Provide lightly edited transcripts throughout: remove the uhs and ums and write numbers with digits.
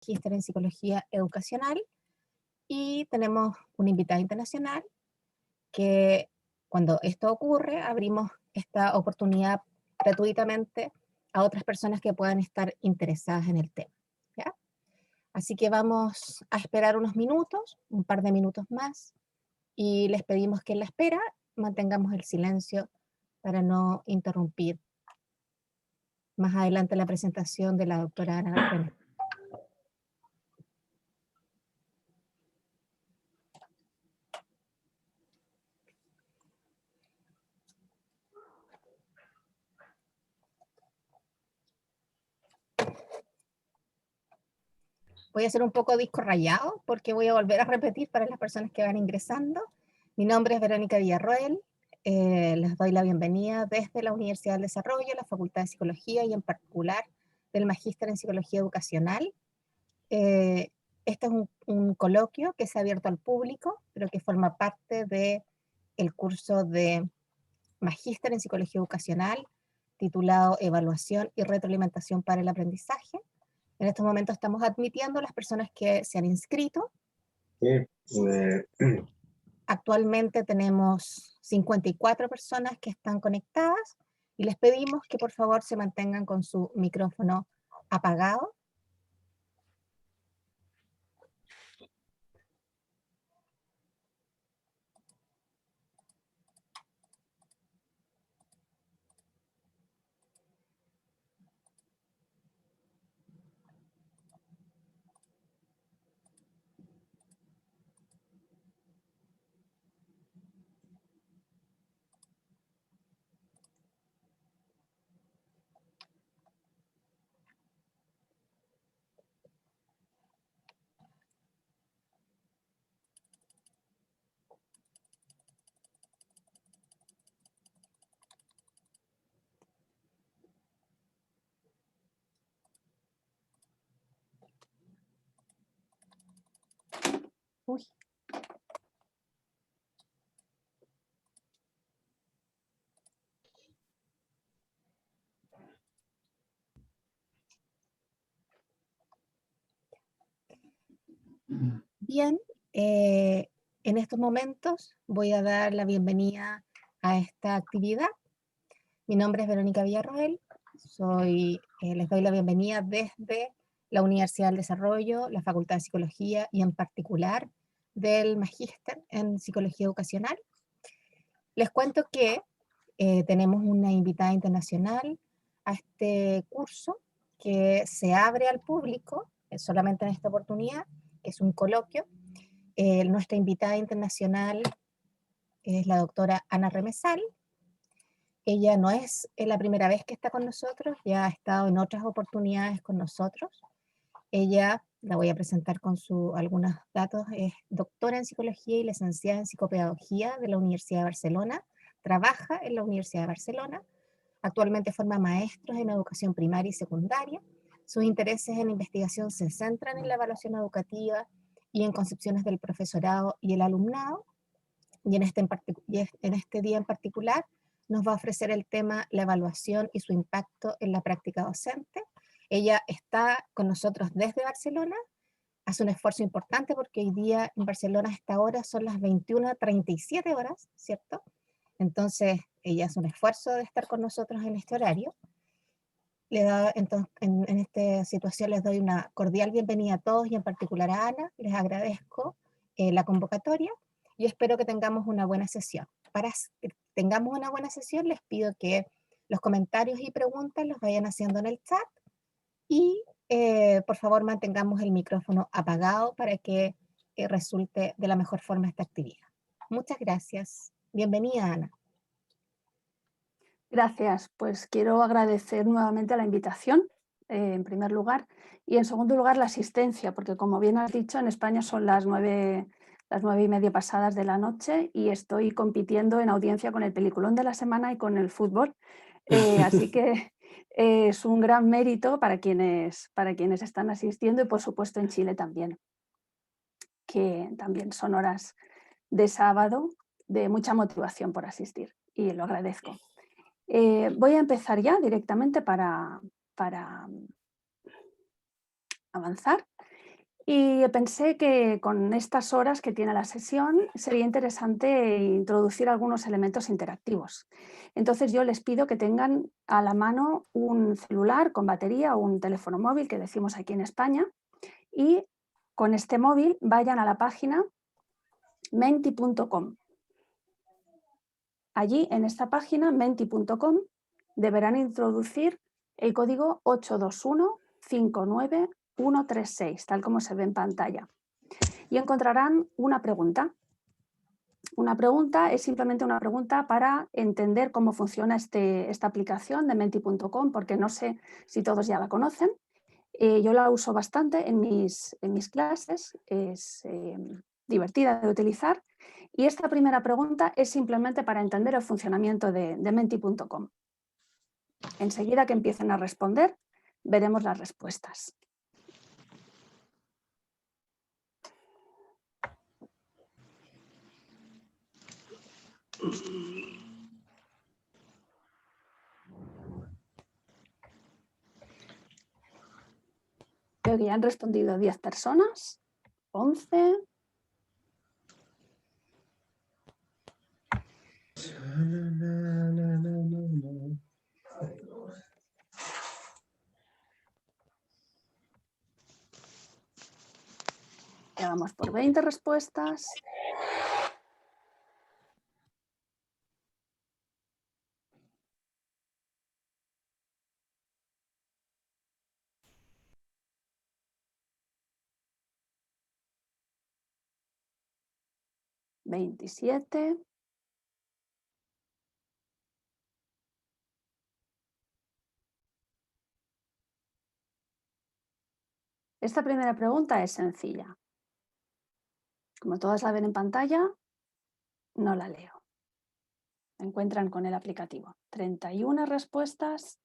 Magíster en Psicología Educacional, y tenemos una invitada internacional que cuando esto ocurre abrimos esta oportunidad gratuitamente a otras personas que puedan estar interesadas en el tema, ¿ya? Así que vamos a esperar unos minutos, un par de minutos más, y les pedimos que en la espera mantengamos el silencio para no interrumpir más adelante la presentación de la doctora Ana René. Voy a hacer un poco disco rayado porque voy a volver a repetir para las personas que van ingresando. Mi nombre es Verónica Villarroel. Les doy la bienvenida desde la Universidad del Desarrollo, la Facultad de Psicología y en particular del Magíster en Psicología Educacional. Este es un coloquio que se ha abierto al público, pero que forma parte del curso de Magíster en Psicología Educacional titulado Evaluación y Retroalimentación para el Aprendizaje. En estos momentos estamos admitiendo a las personas que se han inscrito. Actualmente tenemos 54 personas que están conectadas y les pedimos que por favor se mantengan con su micrófono apagado. Uy. Bien, en estos momentos voy a dar la bienvenida a esta actividad. Mi nombre es Verónica Villarroel, les doy la bienvenida desde la Universidad del Desarrollo, la Facultad de Psicología y en particular del Magíster en Psicología Educacional. Les cuento que tenemos una invitada internacional a este curso que se abre al público solamente en esta oportunidad, que es un coloquio. Nuestra invitada internacional es la doctora Ana Remesal. Ella no es la primera vez que está con nosotros, ya ha estado en otras oportunidades con nosotros. Ella, la voy a presentar con algunos datos, es doctora en psicología y licenciada en psicopedagogía de la Universidad de Barcelona, trabaja en la Universidad de Barcelona, actualmente forma maestros en educación primaria y secundaria. Sus intereses en investigación se centran en la evaluación educativa y en concepciones del profesorado y el alumnado, y en este día en particular nos va a ofrecer el tema la evaluación y su impacto en la práctica docente. Ella está con nosotros desde Barcelona, hace un esfuerzo importante porque hoy día en Barcelona a esta hora son las 21:37 horas, ¿cierto? Entonces ella hace un esfuerzo de estar con nosotros en este horario. Entonces, en esta situación les doy una cordial bienvenida a todos y en particular a Ana. Les agradezco la convocatoria y espero que tengamos una buena sesión. Para que tengamos una buena sesión les pido que los comentarios y preguntas los vayan haciendo en el chat y por favor mantengamos el micrófono apagado para que resulte de la mejor forma esta actividad. Muchas gracias. Bienvenida, Ana. Gracias, pues quiero agradecer nuevamente la invitación, en primer lugar, y en segundo lugar la asistencia, porque como bien has dicho, en España son las 9:30 pasadas de la noche y estoy compitiendo en audiencia con el peliculón de la semana y con el fútbol, así que es un gran mérito para quienes están asistiendo y por supuesto en Chile también, que también son horas de sábado de mucha motivación por asistir y lo agradezco. Voy a empezar ya directamente para avanzar. Y pensé que con estas horas que tiene la sesión sería interesante introducir algunos elementos interactivos. Entonces yo les pido que tengan a la mano un celular con batería o un teléfono móvil, que decimos aquí en España, y con este móvil vayan a la página menti.com. Allí, en esta página, menti.com, deberán introducir el código 821-59136, tal como se ve en pantalla. Y encontrarán una pregunta. Una pregunta es simplemente una pregunta para entender cómo funciona esta aplicación de menti.com, porque no sé si todos ya la conocen. Yo la uso bastante en mis clases, es divertida de utilizar. Y esta primera pregunta es simplemente para entender el funcionamiento de menti.com. Enseguida que empiecen a responder, veremos las respuestas. Veo que ya han respondido 10 personas, 11. Ya vamos por 20 respuestas. ¿27? Esta primera pregunta es sencilla. Como todas la ven en pantalla, no la leo. La encuentran con el aplicativo. 31 respuestas.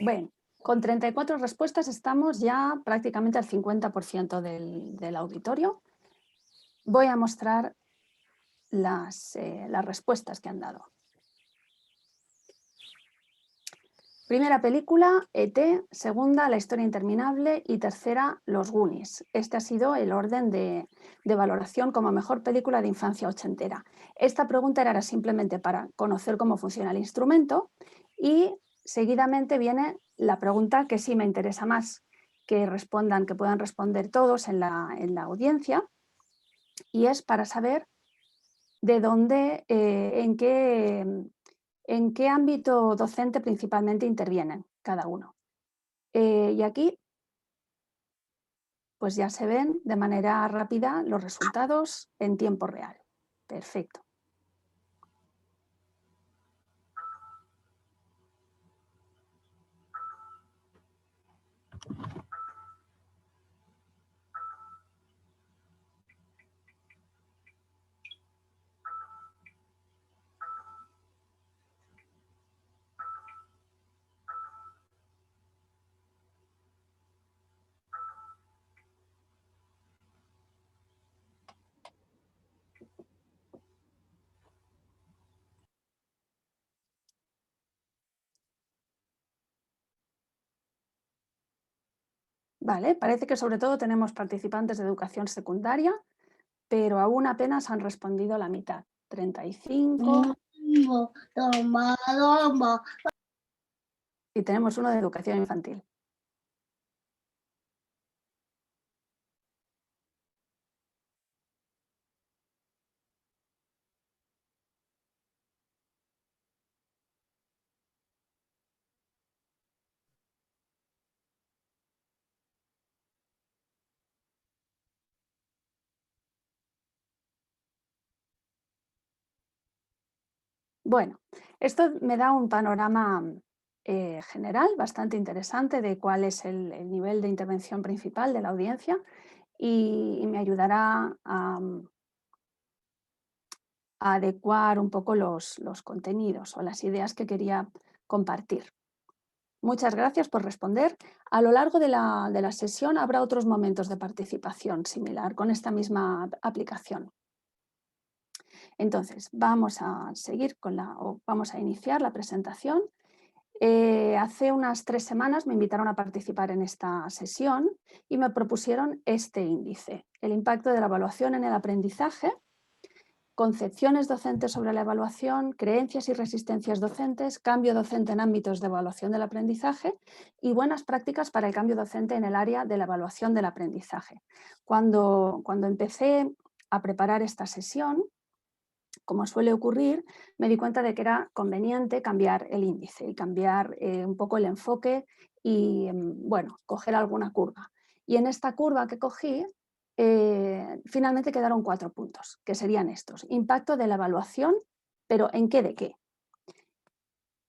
Bueno, con 34 respuestas estamos ya prácticamente al 50% del auditorio. Voy a mostrar las respuestas que han dado. Primera película, E.T., segunda, La historia interminable y tercera, Los Goonies. Este ha sido el orden de valoración como mejor película de infancia ochentera. Esta pregunta era simplemente para conocer cómo funciona el instrumento y seguidamente viene la pregunta que sí me interesa más que respondan, que puedan responder todos en la audiencia, y es para saber de dónde, en qué ámbito docente principalmente intervienen cada uno. Y aquí pues ya se ven de manera rápida los resultados en tiempo real. Perfecto. Vale, parece que sobre todo tenemos participantes de educación secundaria, pero aún apenas han respondido la mitad. 35. Y tenemos uno de educación infantil. Bueno, esto me da un panorama general, bastante interesante, de cuál es el nivel de intervención principal de la audiencia y me ayudará a adecuar un poco los contenidos o las ideas que quería compartir. Muchas gracias por responder. A lo largo de la sesión habrá otros momentos de participación similar con esta misma aplicación. Entonces, vamos a seguir vamos a iniciar la presentación. Hace unas 3 semanas me invitaron a participar en esta sesión y me propusieron este índice: el impacto de la evaluación en el aprendizaje, concepciones docentes sobre la evaluación, creencias y resistencias docentes, cambio docente en ámbitos de evaluación del aprendizaje y buenas prácticas para el cambio docente en el área de la evaluación del aprendizaje. Cuando empecé a preparar esta sesión, como suele ocurrir, me di cuenta de que era conveniente cambiar el índice y cambiar un poco el enfoque y, bueno, coger alguna curva. Y en esta curva que cogí, finalmente quedaron 4 puntos, que serían estos: impacto de la evaluación, pero ¿en qué de qué?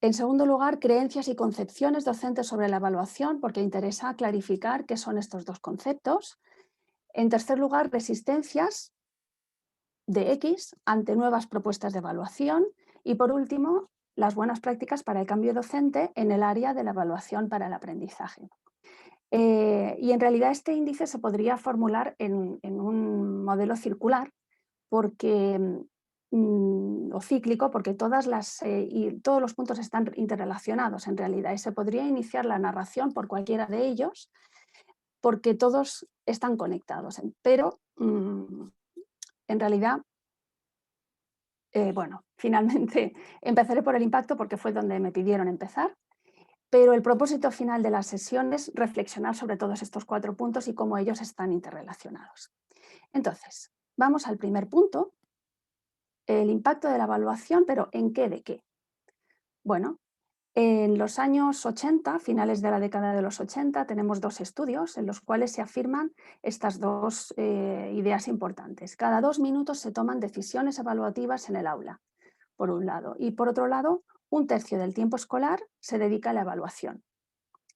En segundo lugar, creencias y concepciones docentes sobre la evaluación, porque interesa clarificar qué son estos dos conceptos. En tercer lugar, resistencias de X ante nuevas propuestas de evaluación. Y por último, las buenas prácticas para el cambio docente en el área de la evaluación para el aprendizaje. Y en realidad este índice se podría formular en un modelo circular o cíclico, porque todos los puntos están interrelacionados en realidad, y se podría iniciar la narración por cualquiera de ellos porque todos están conectados, pero en realidad, bueno, finalmente empezaré por el impacto porque fue donde me pidieron empezar. Pero el propósito final de la sesión es reflexionar sobre todos estos 4 puntos y cómo ellos están interrelacionados. Entonces, vamos al primer punto: el impacto de la evaluación, pero ¿en qué de qué? Bueno, en los años 80, finales de la década de los 80, tenemos 2 estudios en los cuales se afirman estas 2 ideas importantes. Cada 2 minutos se toman decisiones evaluativas en el aula, por un lado, y por otro lado, 1/3 del tiempo escolar se dedica a la evaluación.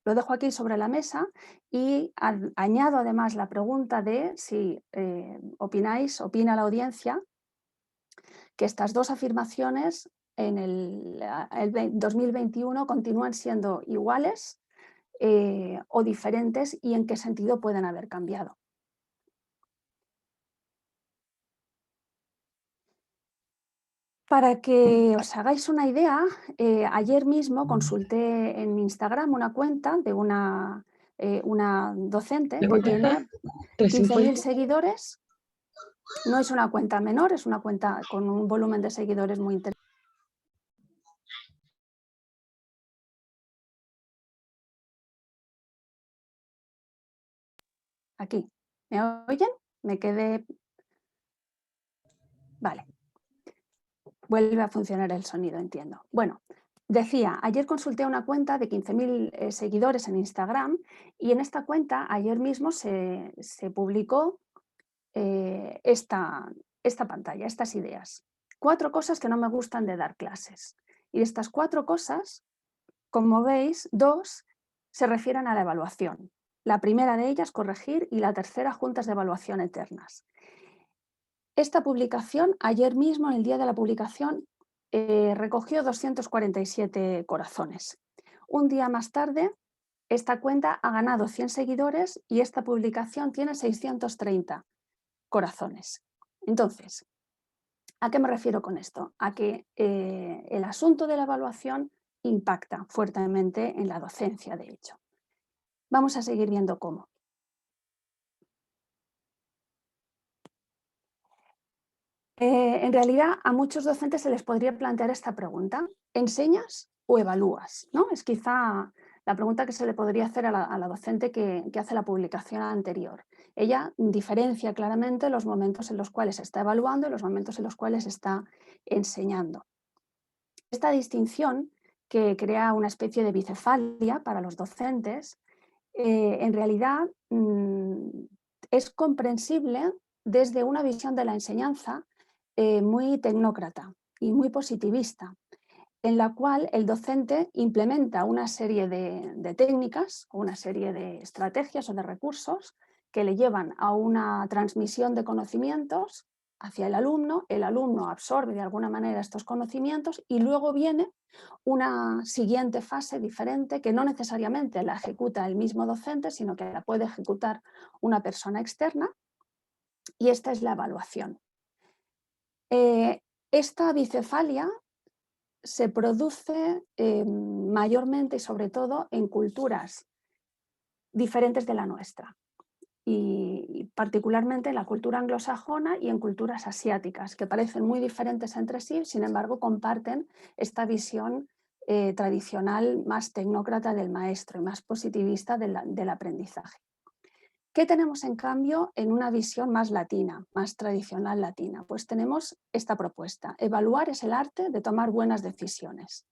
Lo dejo aquí sobre la mesa y añado además la pregunta de si opina la audiencia que estas 2 afirmaciones en el 2021 continúan siendo iguales o diferentes, y en qué sentido pueden haber cambiado. Para que os hagáis una idea, ayer mismo consulté en Instagram una cuenta de una docente que tiene 15.000 seguidores. No es una cuenta menor, es una cuenta con un volumen de seguidores muy interesante. Aquí, ¿me oyen? Me quedé... Vale. Vuelve a funcionar el sonido, entiendo. Bueno, decía, ayer consulté una cuenta de 15.000 seguidores en Instagram, y en esta cuenta ayer mismo se publicó esta pantalla, estas ideas. 4 cosas que no me gustan de dar clases. Y de estas 4 cosas, como veis, 2 se refieren a la evaluación. La primera de ellas, corregir, y la tercera, juntas de evaluación eternas. Esta publicación, ayer mismo, en el día de la publicación, recogió 247 corazones. Un día más tarde, esta cuenta ha ganado 100 seguidores y esta publicación tiene 630 corazones. Entonces, ¿a qué me refiero con esto? A que el asunto de la evaluación impacta fuertemente en la docencia, de hecho. Vamos a seguir viendo cómo. En realidad, a muchos docentes se les podría plantear esta pregunta: ¿enseñas o evalúas? ¿No? Es quizá la pregunta que se le podría hacer a la docente que hace la publicación anterior. Ella diferencia claramente los momentos en los cuales está evaluando y los momentos en los cuales está enseñando. Esta distinción, que crea una especie de bicefalia para los docentes, en realidad es comprensible desde una visión de la enseñanza muy tecnócrata y muy positivista. en la cual el docente implementa una serie de técnicas, una serie de estrategias o de recursos que le llevan a una transmisión de conocimientos hacia el alumno absorbe de alguna manera estos conocimientos y luego viene una siguiente fase diferente que no necesariamente la ejecuta el mismo docente, sino que la puede ejecutar una persona externa, y esta es la evaluación. Esta bicefalia se produce mayormente y sobre todo en culturas diferentes de la nuestra, y particularmente en la cultura anglosajona y en culturas asiáticas, que parecen muy diferentes entre sí, sin embargo comparten esta visión tradicional más tecnócrata del maestro y más positivista del aprendizaje. ¿Qué tenemos en cambio en una visión más latina, más tradicional latina? Pues tenemos esta propuesta: evaluar es el arte de tomar buenas decisiones.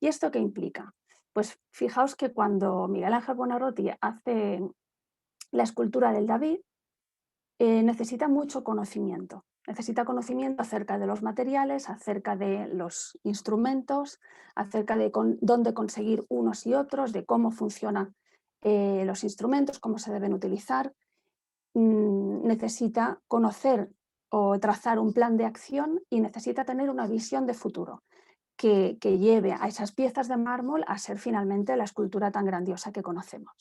¿Y esto qué implica? Pues fijaos que cuando Miguel Ángel Buonarroti hace la escultura del David, necesita mucho conocimiento. Necesita conocimiento acerca de los materiales, acerca de los instrumentos, acerca de dónde conseguir unos y otros, de cómo funcionan los instrumentos, cómo se deben utilizar. Necesita conocer o trazar un plan de acción y necesita tener una visión de futuro que lleve a esas piezas de mármol a ser finalmente la escultura tan grandiosa que conocemos.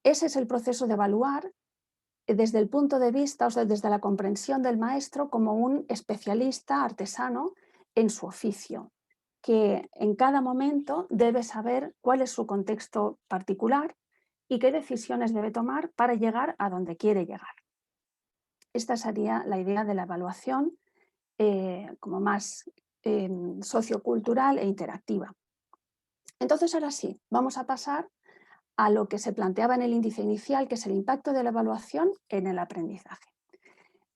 Ese es el proceso de evaluar desde el punto de vista, o sea, desde la comprensión del maestro como un especialista artesano en su oficio, que en cada momento debe saber cuál es su contexto particular y qué decisiones debe tomar para llegar a donde quiere llegar. Esta sería la idea de la evaluación como más sociocultural e interactiva. Entonces, ahora sí, vamos a pasar a lo que se planteaba en el índice inicial, que es el impacto de la evaluación en el aprendizaje.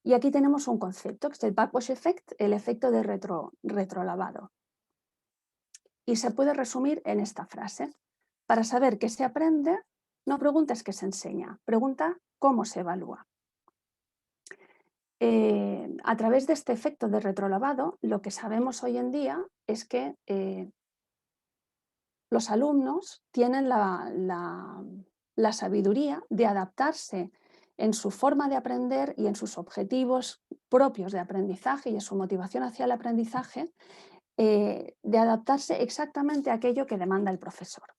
Y aquí tenemos un concepto, que es el backwash effect, el efecto de retrolavado. Y se puede resumir en esta frase: para saber qué se aprende, no preguntes qué se enseña, pregunta cómo se evalúa. A través de este efecto de retrolavado, lo que sabemos hoy en día es que los alumnos tienen la sabiduría de adaptarse en su forma de aprender y en sus objetivos propios de aprendizaje y en su motivación hacia el aprendizaje, de adaptarse exactamente a aquello que demanda el profesor.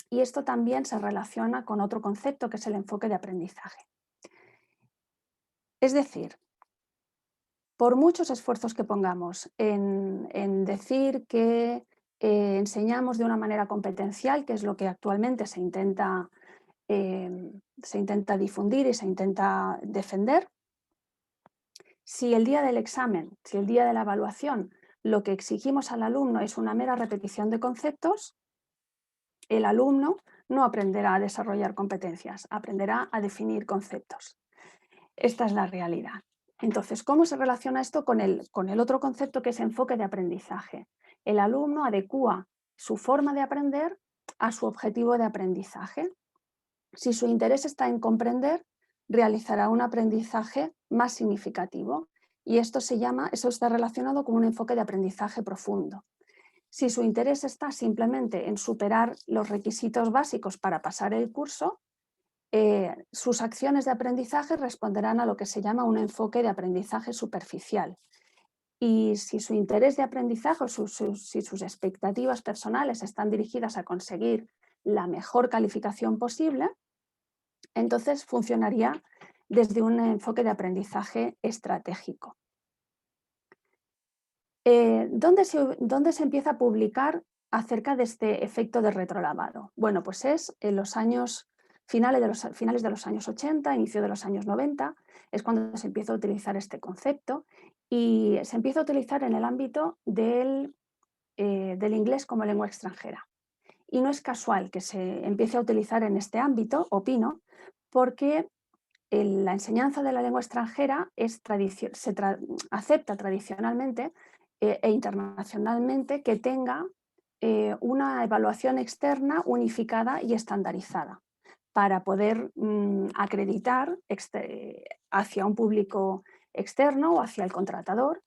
Y esto también se relaciona con otro concepto, que es el enfoque de aprendizaje. Es decir, por muchos esfuerzos que pongamos en decir que enseñamos de una manera competencial, que es lo que actualmente se intenta difundir y se intenta defender, si el día del examen, si el día de la evaluación, lo que exigimos al alumno es una mera repetición de conceptos, el alumno no aprenderá a desarrollar competencias, aprenderá a definir conceptos. Esta es la realidad. Entonces, ¿cómo se relaciona esto con el otro concepto, que es enfoque de aprendizaje? El alumno adecúa su forma de aprender a su objetivo de aprendizaje. Si su interés está en comprender, realizará un aprendizaje más significativo, y eso está relacionado con un enfoque de aprendizaje profundo. Si su interés está simplemente en superar los requisitos básicos para pasar el curso, sus acciones de aprendizaje responderán a lo que se llama un enfoque de aprendizaje superficial. Y si su interés de aprendizaje o si sus expectativas personales están dirigidas a conseguir la mejor calificación posible, entonces funcionaría desde un enfoque de aprendizaje estratégico. ¿Dónde se empieza a publicar acerca de este efecto de retrolavado? Bueno, pues es en los años finales de los años 80, inicio de los años 90, es cuando se empieza a utilizar este concepto, y se empieza a utilizar en el ámbito del inglés como lengua extranjera. Y no es casual que se empiece a utilizar en este ámbito, opino, porque la enseñanza de la lengua extranjera acepta tradicionalmente e internacionalmente que tenga una evaluación externa unificada y estandarizada para poder acreditar hacia un público externo o hacia el contratador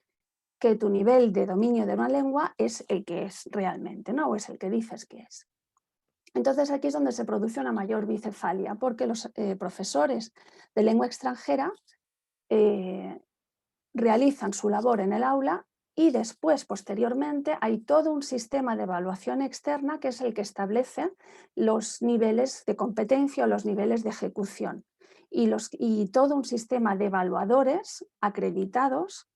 que tu nivel de dominio de una lengua es el que es realmente, ¿no? O es el que dices que es. Entonces aquí es donde se produce una mayor bicefalia, porque los profesores de lengua extranjera realizan su labor en el aula y después, posteriormente, hay todo un sistema de evaluación externa que es el que establece los niveles de competencia o los niveles de ejecución y todo un sistema de evaluadores acreditados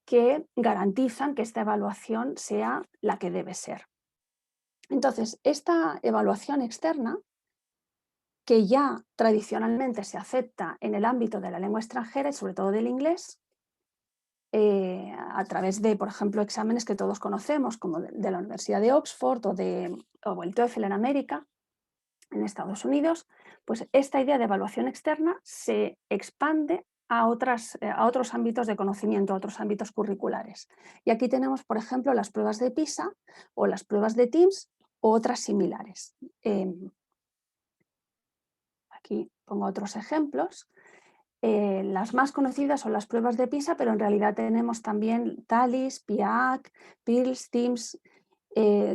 que garantizan que esta evaluación sea la que debe ser. Entonces, esta evaluación externa, que ya tradicionalmente se acepta en el ámbito de la lengua extranjera y sobre todo del inglés, a través de, por ejemplo, exámenes que todos conocemos, como de la Universidad de Oxford o el TOEFL en América, en Estados Unidos, pues esta idea de evaluación externa se expande a otros ámbitos de conocimiento, a otros ámbitos curriculares. Y aquí tenemos, por ejemplo, las pruebas de PISA o las pruebas de TIMSS u otras similares. Aquí pongo otros ejemplos. Las más conocidas son las pruebas de PISA, pero en realidad tenemos también TALIS, PIAAC, PIRLS, TIMSS,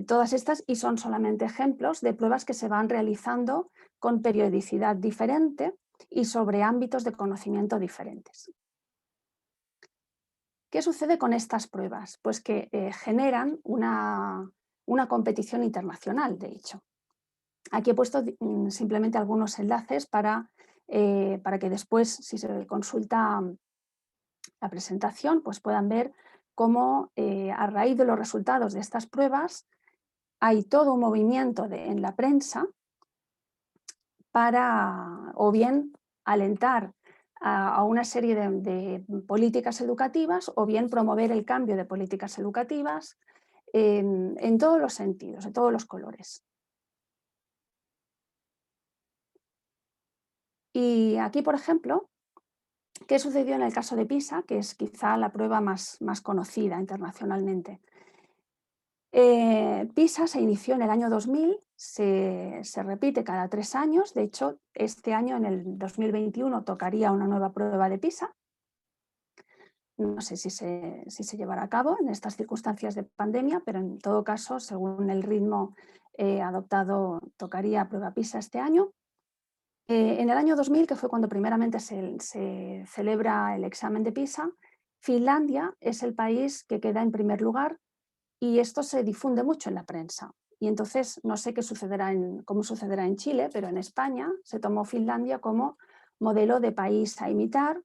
todas estas, y son solamente ejemplos de pruebas que se van realizando con periodicidad diferente y sobre ámbitos de conocimiento diferentes. ¿Qué sucede con estas pruebas? Pues que generan una competición internacional, de hecho. Aquí he puesto simplemente algunos enlaces para que después, si se consulta la presentación, pues puedan ver cómo a raíz de los resultados de estas pruebas hay todo un movimiento en la prensa para o bien alentar a una serie de políticas educativas o bien promover el cambio de políticas educativas en todos los sentidos, en todos los colores. Y aquí, por ejemplo, ¿qué sucedió en el caso de PISA? Que es quizá la prueba más conocida internacionalmente. PISA se inició en el año 2000, se repite cada 3 años. De hecho, este año, en el 2021, tocaría una nueva prueba de PISA. No sé si se llevará a cabo en estas circunstancias de pandemia, pero en todo caso, según el ritmo adoptado, tocaría prueba PISA este año. En el año 2000, que fue cuando primeramente se celebra el examen de PISA, Finlandia es el país que queda en primer lugar y esto se difunde mucho en la prensa. Y entonces no sé cómo sucederá en Chile, pero en España se tomó Finlandia como modelo de país a imitar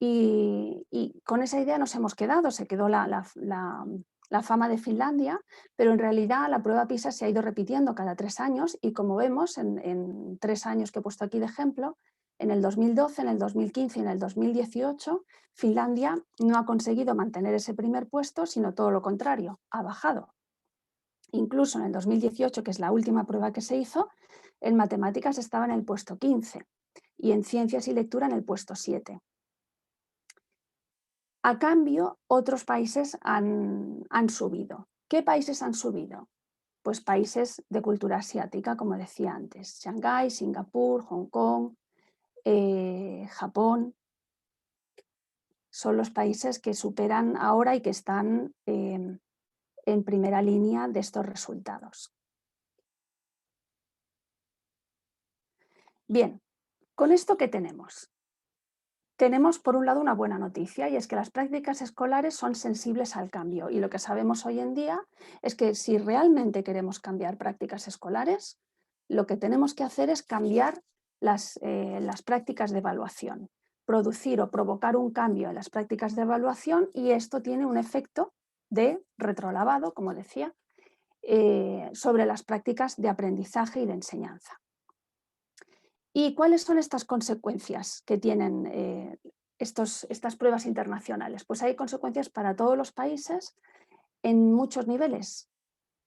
y con esa idea nos hemos quedado, se quedó la fama de Finlandia, pero en realidad la prueba PISA se ha ido repitiendo cada 3 años y como vemos en 3 años que he puesto aquí de ejemplo, en el 2012, en el 2015 y en el 2018, Finlandia no ha conseguido mantener ese primer puesto, sino todo lo contrario, ha bajado. Incluso en el 2018, que es la última prueba que se hizo, en matemáticas estaba en el puesto 15 y en ciencias y lectura en el puesto 7. A cambio, otros países han subido. ¿Qué países han subido? Pues países de cultura asiática, como decía antes, Shanghái, Singapur, Hong Kong, Japón, son los países que superan ahora y que están en primera línea de estos resultados. Bien, ¿con esto qué tenemos? Tenemos, por un lado, una buena noticia y es que las prácticas escolares son sensibles al cambio y lo que sabemos hoy en día es que si realmente queremos cambiar prácticas escolares, lo que tenemos que hacer es cambiar las prácticas de evaluación, producir o provocar un cambio en las prácticas de evaluación y esto tiene un efecto de retrolavado, como decía, sobre las prácticas de aprendizaje y de enseñanza. ¿Y cuáles son estas consecuencias que tienen estas pruebas internacionales? Pues hay consecuencias para todos los países en muchos niveles.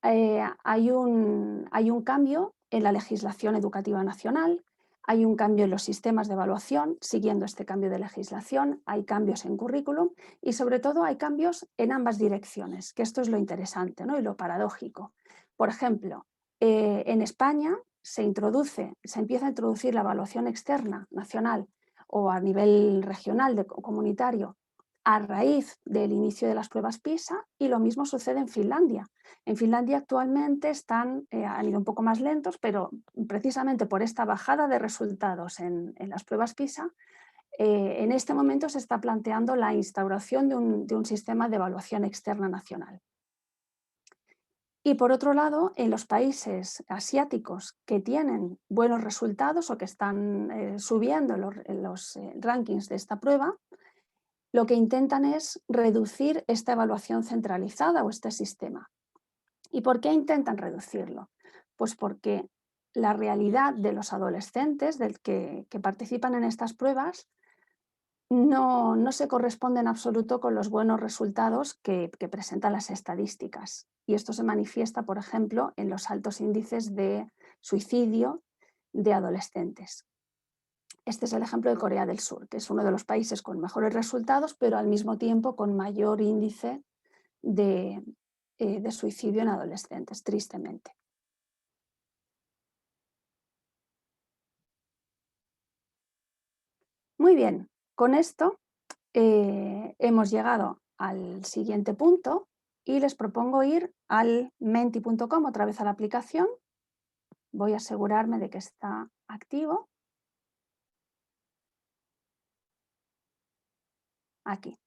Hay un cambio en la legislación educativa nacional, hay un cambio en los sistemas de evaluación, siguiendo este cambio de legislación, hay cambios en currículum y sobre todo hay cambios en ambas direcciones, que esto es lo interesante, ¿no? Y lo paradójico. Por ejemplo, en España se empieza a introducir la evaluación externa nacional o a nivel regional comunitario a raíz del inicio de las pruebas PISA, y lo mismo sucede en Finlandia. En Finlandia actualmente han ido un poco más lentos, pero precisamente por esta bajada de resultados en las pruebas PISA, en este momento se está planteando la instauración de un sistema de evaluación externa nacional. Y por otro lado, en los países asiáticos que tienen buenos resultados o que están subiendo en los rankings de esta prueba, lo que intentan es reducir esta evaluación centralizada o este sistema. ¿Y por qué intentan reducirlo? Pues porque la realidad de los adolescentes que participan en estas pruebas no se corresponde en absoluto con los buenos resultados que presentan las estadísticas. Y esto se manifiesta, por ejemplo, en los altos índices de suicidio de adolescentes. Este es el ejemplo de Corea del Sur, que es uno de los países con mejores resultados, pero al mismo tiempo con mayor índice de suicidio en adolescentes, tristemente. Muy bien, con esto hemos llegado al siguiente punto y les propongo ir al menti.com, otra vez a la aplicación. Voy a asegurarme de que está activo. Aquí.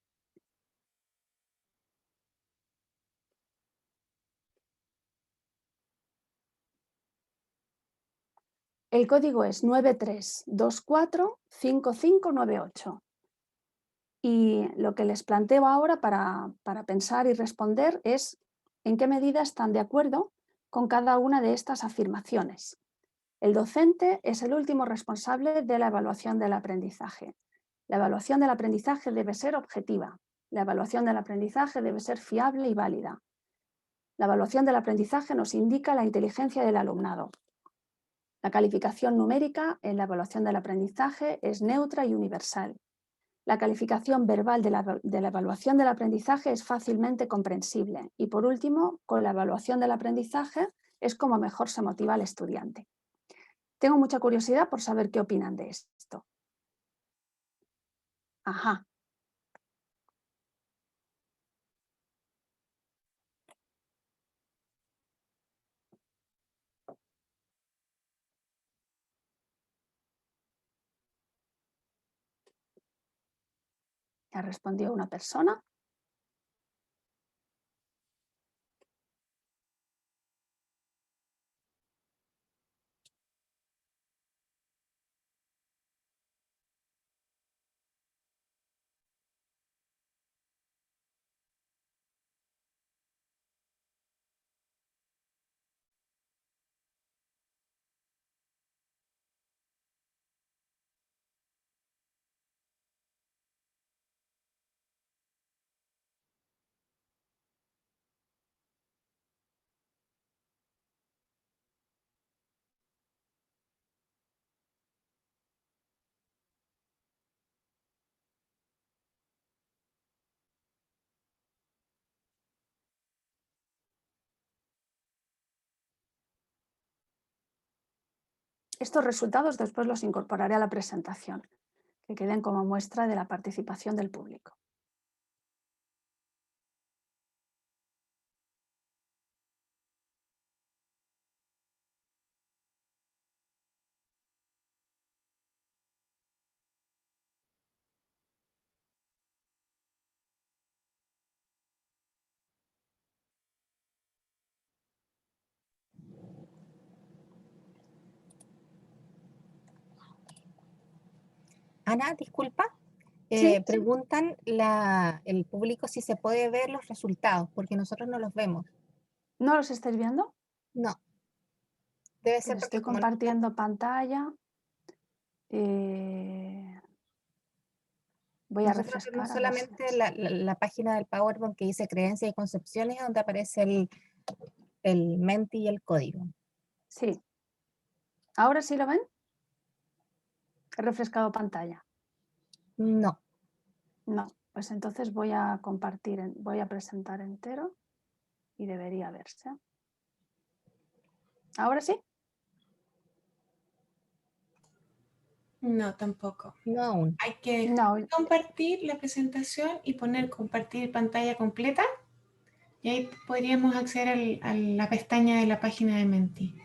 El código es 93245598. Y lo que les planteo ahora para pensar y responder es en qué medida están de acuerdo con cada una de estas afirmaciones. El docente es el último responsable de la evaluación del aprendizaje. La evaluación del aprendizaje debe ser objetiva. La evaluación del aprendizaje debe ser fiable y válida. La evaluación del aprendizaje nos indica la inteligencia del alumnado. La calificación numérica en la evaluación del aprendizaje es neutra y universal. La calificación verbal de la evaluación del aprendizaje es fácilmente comprensible. Y por último, con la evaluación del aprendizaje es como mejor se motiva al estudiante. Tengo mucha curiosidad por saber qué opinan de esto. Ajá. Ya respondió una persona. Estos resultados después los incorporaré a la presentación, que queden como muestra de la participación del público. Ana, disculpa, ¿Sí? preguntan el público si se puede ver los resultados, porque nosotros no los vemos. ¿No los estáis viendo? No, debe ser Pues porque estoy como no está- compartiendo pantalla. Voy a nosotros vemos refrescar a ver si... solamente la página del PowerPoint que dice creencias y concepciones, donde aparece el menti y el código. Sí. ¿Ahora sí lo ven? He refrescado pantalla. No, No, pues entonces voy a compartir, voy a presentar entero y debería verse. ¿Ahora sí? No, tampoco. No aún. Hay que compartir la presentación y poner compartir pantalla completa. Y ahí podríamos acceder a la pestaña de la página de Menti.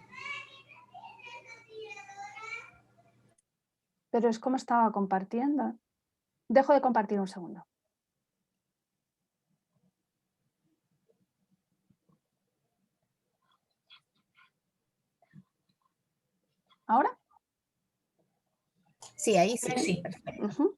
Pero es como estaba compartiendo. Dejo de compartir un segundo. ¿Ahora? Sí, ahí sí. Sí. Perfecto.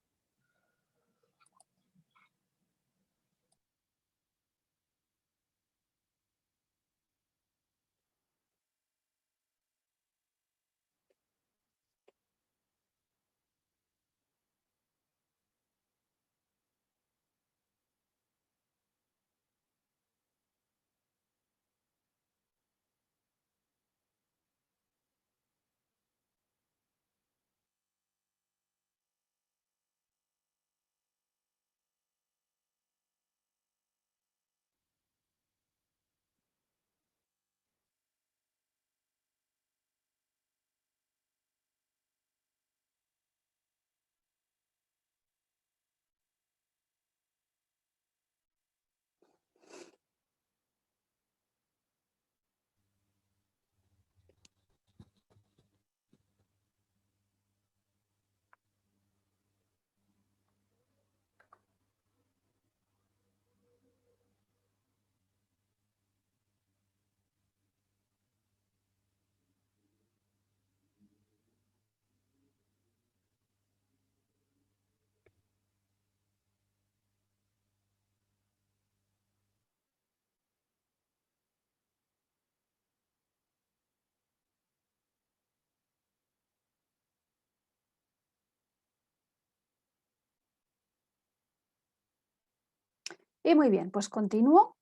Y muy bien, pues continúo.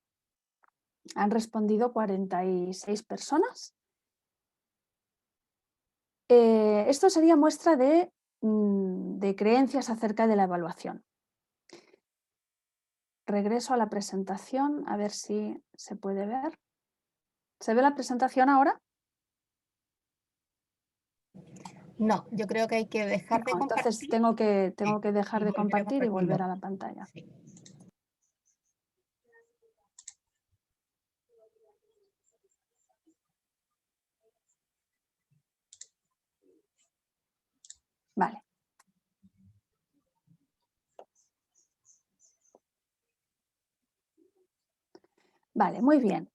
Han respondido 46 personas. Esto sería muestra de creencias acerca de la evaluación. Regreso a la presentación a ver si se puede ver. ¿Se ve la presentación ahora? No, yo creo que hay que dejar de compartir. Entonces tengo que dejar de compartir y volver a la pantalla. Sí. Vale. Vale, muy bien.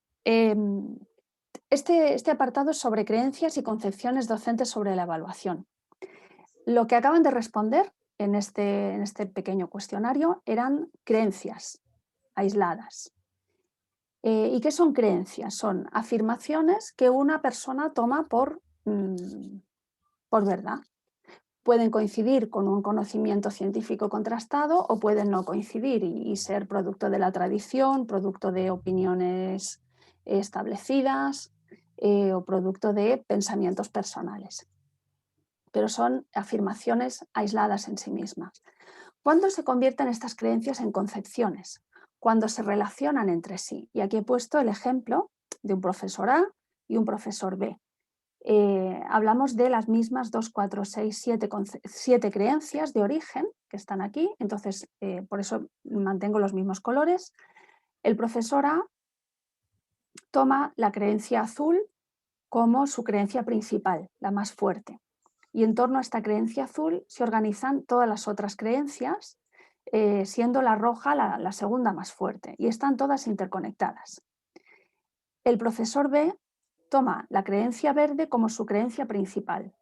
Este apartado es sobre creencias y concepciones docentes sobre la evaluación. Lo que acaban de responder en este pequeño cuestionario eran creencias aisladas. ¿Y qué son creencias? Son afirmaciones que una persona toma por verdad. Pueden coincidir con un conocimiento científico contrastado o pueden no coincidir y ser producto de la tradición, producto de opiniones establecidas o producto de pensamientos personales. Pero son afirmaciones aisladas en sí mismas. ¿Cuándo se convierten estas creencias en concepciones? Cuando se relacionan entre sí. Y aquí he puesto el ejemplo de un profesor A y un profesor B. Hablamos de las mismas 2, 4, 6, 7 creencias de origen que están aquí, entonces por eso mantengo los mismos colores. El profesor A toma la creencia azul como su creencia principal, la más fuerte. Y en torno a esta creencia azul se organizan todas las otras creencias, siendo la roja la segunda más fuerte, y están todas interconectadas. El profesor B toma la creencia verde como su creencia principal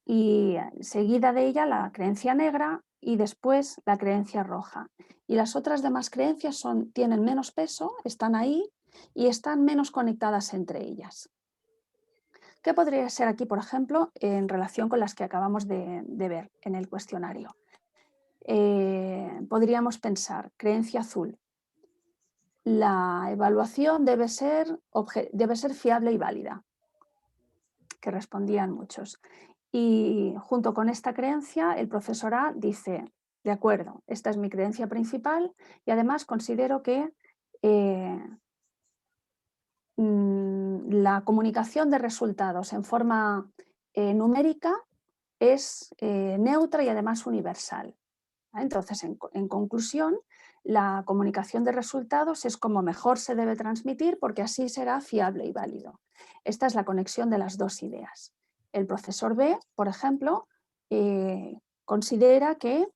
y seguida de ella la creencia negra y después la creencia roja. Y las otras demás creencias tienen menos peso, están ahí y están menos conectadas entre ellas. ¿Qué podría ser aquí, por ejemplo, en relación con las que acabamos de ver en el cuestionario? Podríamos pensar, creencia azul. La evaluación debe ser fiable y válida, que respondían muchos. Y junto con esta creencia, el profesor A dice, de acuerdo, esta es mi creencia principal y además considero que la comunicación de resultados en forma numérica es neutra y además universal. Entonces, en conclusión, la comunicación de resultados es como mejor se debe transmitir porque así será fiable y válido. Esta es la conexión de las dos ideas. El profesor B, por ejemplo, considera que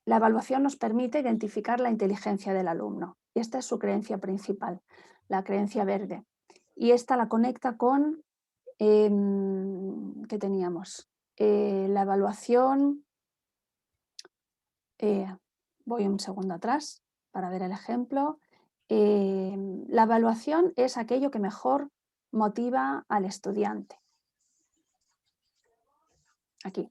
la evaluación nos permite identificar la inteligencia del alumno. Y esta es su creencia principal, la creencia verde. Y esta la conecta con, ¿qué teníamos? La evaluación, voy un segundo atrás para ver el ejemplo. La evaluación es aquello que mejor motiva al estudiante. Aquí.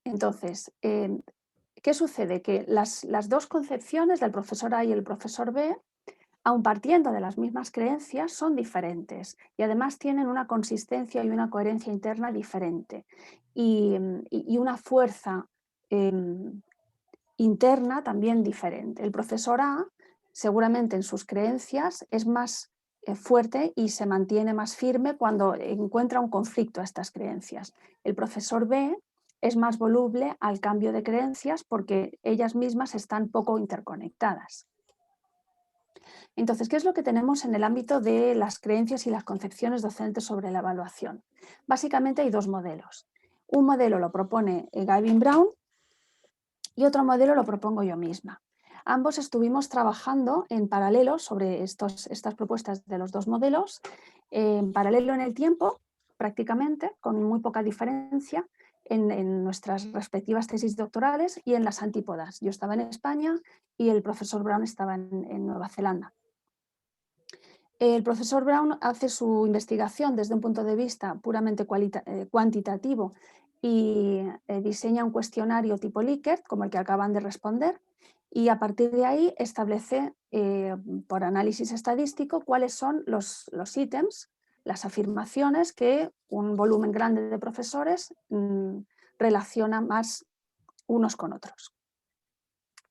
Entonces, ¿qué sucede? Que las dos concepciones del profesor A y el profesor B, aun partiendo de las mismas creencias, son diferentes y además tienen una consistencia y una coherencia interna diferente y una fuerza interna también diferente. El profesor A seguramente en sus creencias es más fuerte y se mantiene más firme cuando encuentra un conflicto a estas creencias. El profesor B es más voluble al cambio de creencias porque ellas mismas están poco interconectadas. Entonces, ¿qué es lo que tenemos en el ámbito de las creencias y las concepciones docentes sobre la evaluación? Básicamente hay dos modelos. Un modelo lo propone Gavin Brown y otro modelo lo propongo yo misma. Ambos estuvimos trabajando en paralelo sobre estas propuestas de los dos modelos, en paralelo en el tiempo, prácticamente, con muy poca diferencia, en nuestras respectivas tesis doctorales y en las antípodas. Yo estaba en España y el profesor Brown estaba en Nueva Zelanda. El profesor Brown hace su investigación desde un punto de vista puramente cuantitativo y diseña un cuestionario tipo Likert, como el que acaban de responder, y a partir de ahí establece por análisis estadístico cuáles son los ítems, las afirmaciones que un volumen grande de profesores relaciona más unos con otros.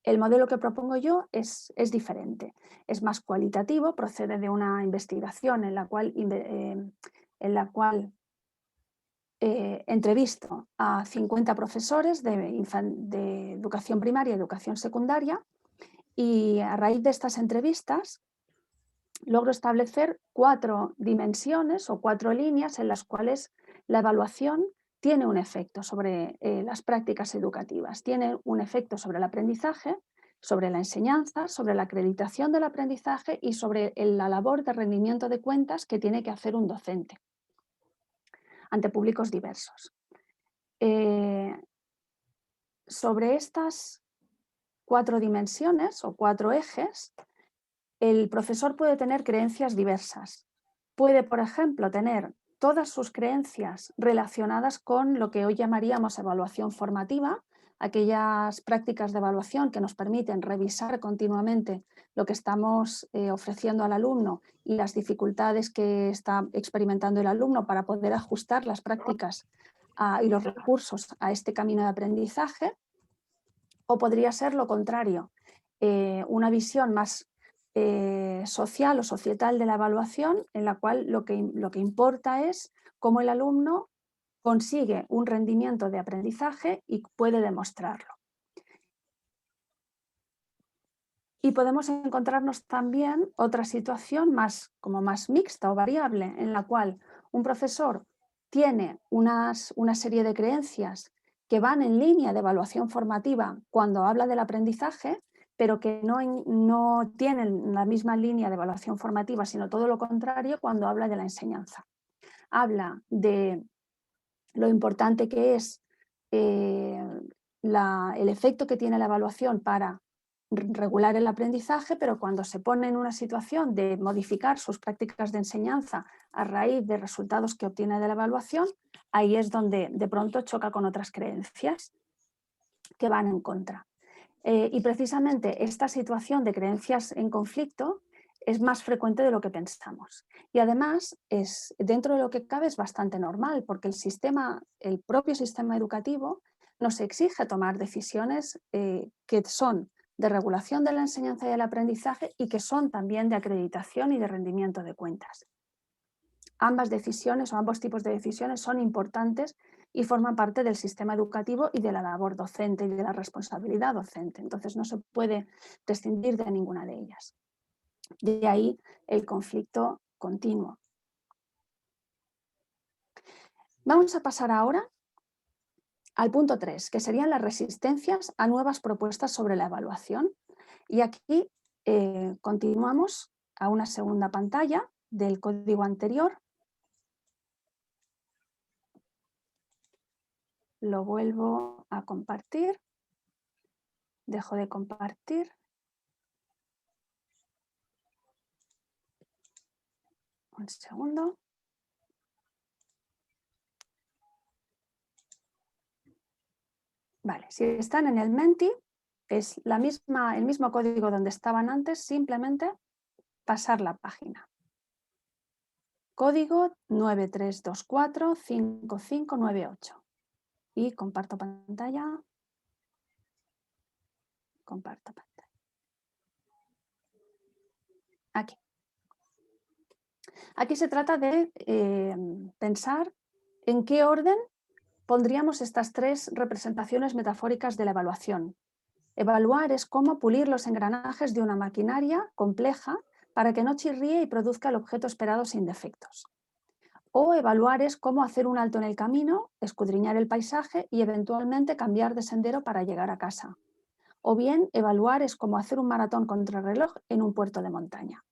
El modelo que propongo yo es diferente, es más cualitativo, procede de una investigación en la cual entrevisto a 50 profesores de educación primaria y educación secundaria y a raíz de estas entrevistas logro establecer 4 dimensiones o 4 líneas en las cuales la evaluación tiene un efecto sobre las prácticas educativas, tiene un efecto sobre el aprendizaje, sobre la enseñanza, sobre la acreditación del aprendizaje y sobre la labor de rendimiento de cuentas que tiene que hacer un docente ante públicos diversos. Sobre estas 4 dimensiones o 4 ejes, el profesor puede tener creencias diversas. Puede, por ejemplo, tener todas sus creencias relacionadas con lo que hoy llamaríamos evaluación formativa, aquellas prácticas de evaluación que nos permiten revisar continuamente lo que estamos ofreciendo al alumno y las dificultades que está experimentando el alumno para poder ajustar las prácticas y los recursos a este camino de aprendizaje. O podría ser lo contrario, una visión más social o societal de la evaluación, en la cual lo que importa es cómo el alumno consigue un rendimiento de aprendizaje y puede demostrarlo. Y podemos encontrarnos también otra situación como más mixta o variable, en la cual un profesor tiene una serie de creencias que van en línea de evaluación formativa cuando habla del aprendizaje, pero que no tienen la misma línea de evaluación formativa, sino todo lo contrario cuando habla de la enseñanza. Habla de lo importante que es el efecto que tiene la evaluación para regular el aprendizaje, pero cuando se pone en una situación de modificar sus prácticas de enseñanza a raíz de resultados que obtiene de la evaluación, ahí es donde de pronto choca con otras creencias que van en contra. Y precisamente esta situación de creencias en conflicto es más frecuente de lo que pensamos. Y además, dentro de lo que cabe, es bastante normal, porque el propio sistema educativo nos exige tomar decisiones que son de regulación de la enseñanza y el aprendizaje y que son también de acreditación y de rendimiento de cuentas. ambas decisiones o ambos tipos de decisiones son importantes y forman parte del sistema educativo y de la labor docente y de la responsabilidad docente. Entonces no se puede prescindir de ninguna de ellas. De ahí el conflicto continuo. Vamos a pasar ahora al punto 3, que serían las resistencias a nuevas propuestas sobre la evaluación. Y aquí continuamos a una segunda pantalla del código anterior. Lo vuelvo a compartir. Dejo de compartir. Un segundo. Vale, si están en el Menti, es el mismo código donde estaban antes, simplemente pasar la página. Código 93245598. Y comparto pantalla. Comparto pantalla. Aquí. Aquí se trata de pensar en qué orden pondríamos estas tres representaciones metafóricas de la evaluación. Evaluar es cómo pulir los engranajes de una maquinaria compleja para que no chirríe y produzca el objeto esperado sin defectos. O evaluar es cómo hacer un alto en el camino, escudriñar el paisaje y eventualmente cambiar de sendero para llegar a casa. O bien, evaluar es cómo hacer un maratón contrarreloj en un puerto de montaña.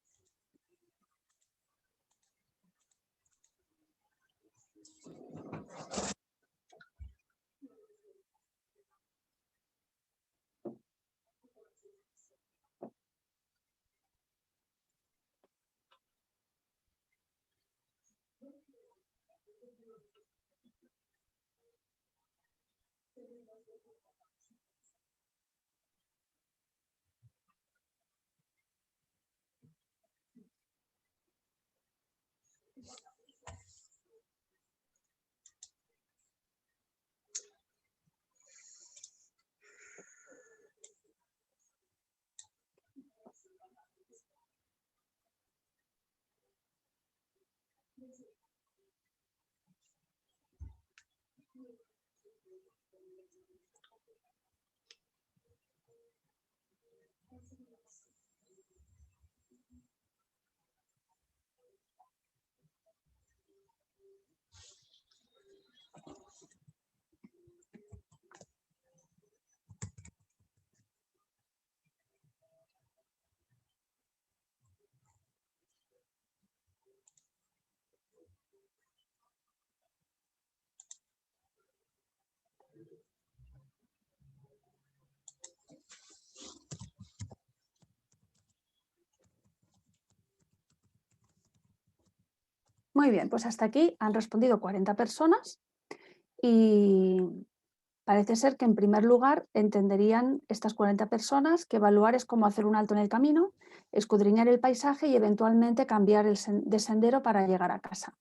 Muy bien, pues hasta aquí han respondido 40 personas y parece ser que en primer lugar entenderían estas 40 personas que evaluar es cómo hacer un alto en el camino, escudriñar el paisaje y eventualmente cambiar de sendero para llegar a casa.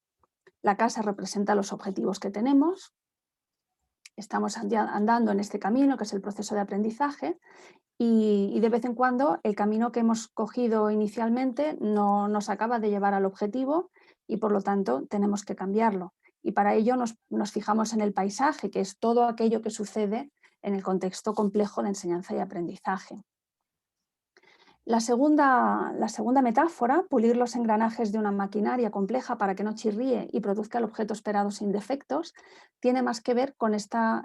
La casa representa los objetivos que tenemos, estamos andando en este camino que es el proceso de aprendizaje y de vez en cuando el camino que hemos cogido inicialmente no nos acaba de llevar al objetivo y por lo tanto tenemos que cambiarlo. Y para ello nos fijamos en el paisaje, que es todo aquello que sucede en el contexto complejo de enseñanza y aprendizaje. La segunda metáfora, pulir los engranajes de una maquinaria compleja para que no chirríe y produzca el objeto esperado sin defectos, tiene más que ver con esta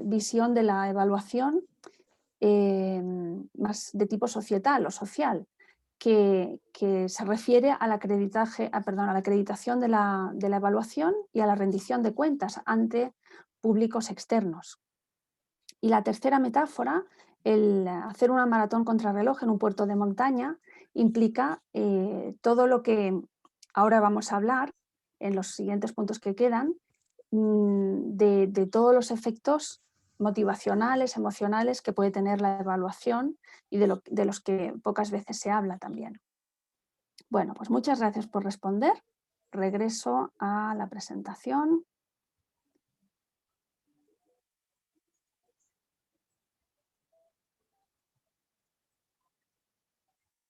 visión de la evaluación más de tipo societal o social, que se refiere a la acreditación de la evaluación y a la rendición de cuentas ante públicos externos. Y la tercera metáfora, el hacer una maratón contrarreloj en un puerto de montaña, implica todo lo que ahora vamos a hablar en los siguientes puntos que quedan, de todos los efectos motivacionales, emocionales que puede tener la evaluación y de los que pocas veces se habla también. Bueno, pues muchas gracias por responder. Regreso a la presentación.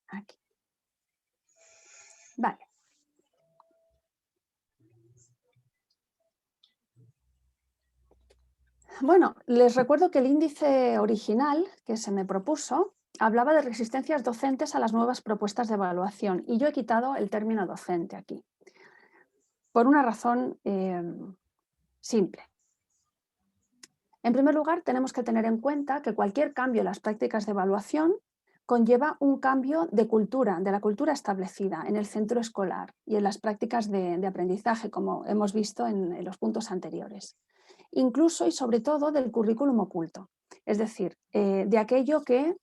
Aquí. Vale. Bueno, les recuerdo que el índice original que se me propuso hablaba de resistencias docentes a las nuevas propuestas de evaluación y yo he quitado el término docente aquí, por una razón simple. En primer lugar, tenemos que tener en cuenta que cualquier cambio en las prácticas de evaluación conlleva un cambio de cultura, de la cultura establecida en el centro escolar y en las prácticas de aprendizaje, como hemos visto en los puntos anteriores. Incluso y sobre todo del currículum oculto, es decir, de aquello que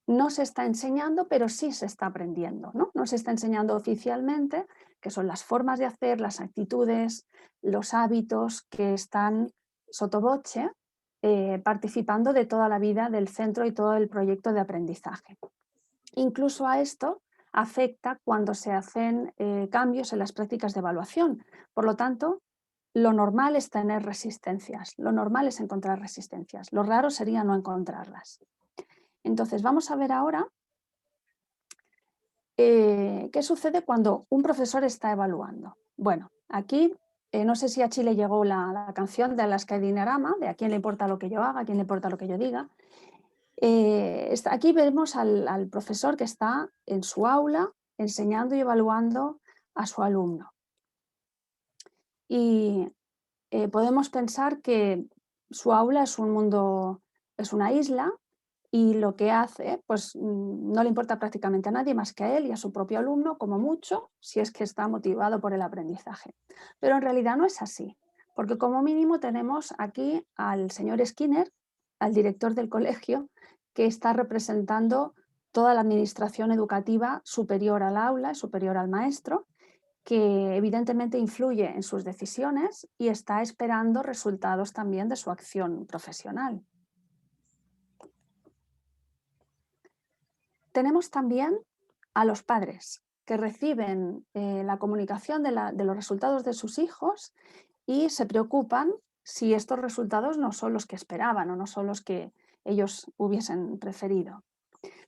no se está enseñando, pero sí se está aprendiendo, ¿no? No se está enseñando oficialmente, que son las formas de hacer, las actitudes, los hábitos que están sotto voce, participando de toda la vida del centro y todo el proyecto de aprendizaje. Incluso a esto afecta cuando se hacen cambios en las prácticas de evaluación. Por lo tanto, lo normal es tener resistencias, lo normal es encontrar resistencias, lo raro sería no encontrarlas. Entonces, vamos a ver ahora qué sucede cuando un profesor está evaluando. Bueno, aquí no sé si a Chile llegó la canción de Alaska y Dinarama, de a quién le importa lo que yo haga, a quién le importa lo que yo diga. Aquí vemos al profesor que está en su aula enseñando y evaluando a su alumno. Y podemos pensar que su aula es un mundo, es una isla, y lo que hace, pues no le importa prácticamente a nadie más que a él y a su propio alumno, como mucho, si es que está motivado por el aprendizaje. Pero en realidad no es así, porque como mínimo tenemos aquí al señor Skinner, al director del colegio, que está representando toda la administración educativa superior al aula, superior al maestro, que evidentemente influye en sus decisiones y está esperando resultados también de su acción profesional. Tenemos también a los padres que reciben la comunicación de los resultados de sus hijos y se preocupan si estos resultados no son los que esperaban o no son los que ellos hubiesen preferido.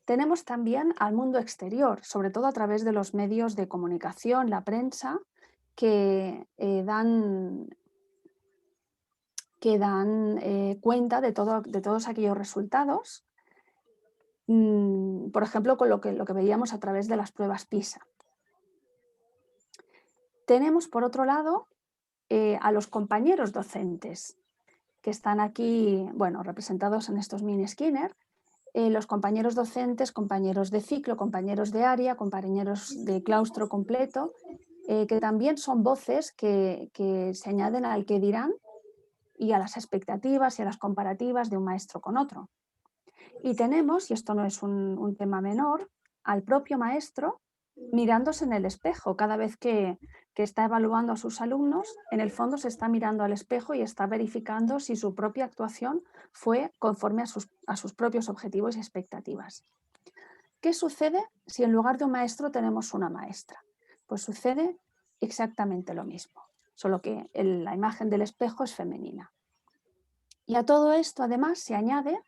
Tenemos también al mundo exterior, sobre todo a través de los medios de comunicación, la prensa, que dan cuenta de todos aquellos resultados. Por ejemplo, con lo que veíamos a través de las pruebas PISA. Tenemos, por otro lado, a los compañeros docentes, que están aquí, bueno, representados en estos mini Skinner, los compañeros docentes, compañeros de ciclo, compañeros de área, compañeros de claustro completo, que también son voces que se añaden al que dirán y a las expectativas y a las comparativas de un maestro con otro. Y tenemos, y esto no es un tema menor, al propio maestro mirándose en el espejo. Cada vez que está evaluando a sus alumnos, en el fondo se está mirando al espejo y está verificando si su propia actuación fue conforme a sus propios objetivos y expectativas. ¿Qué sucede si en lugar de un maestro tenemos una maestra? Pues sucede exactamente lo mismo, solo que la imagen del espejo es femenina. Y a todo esto, además, se añade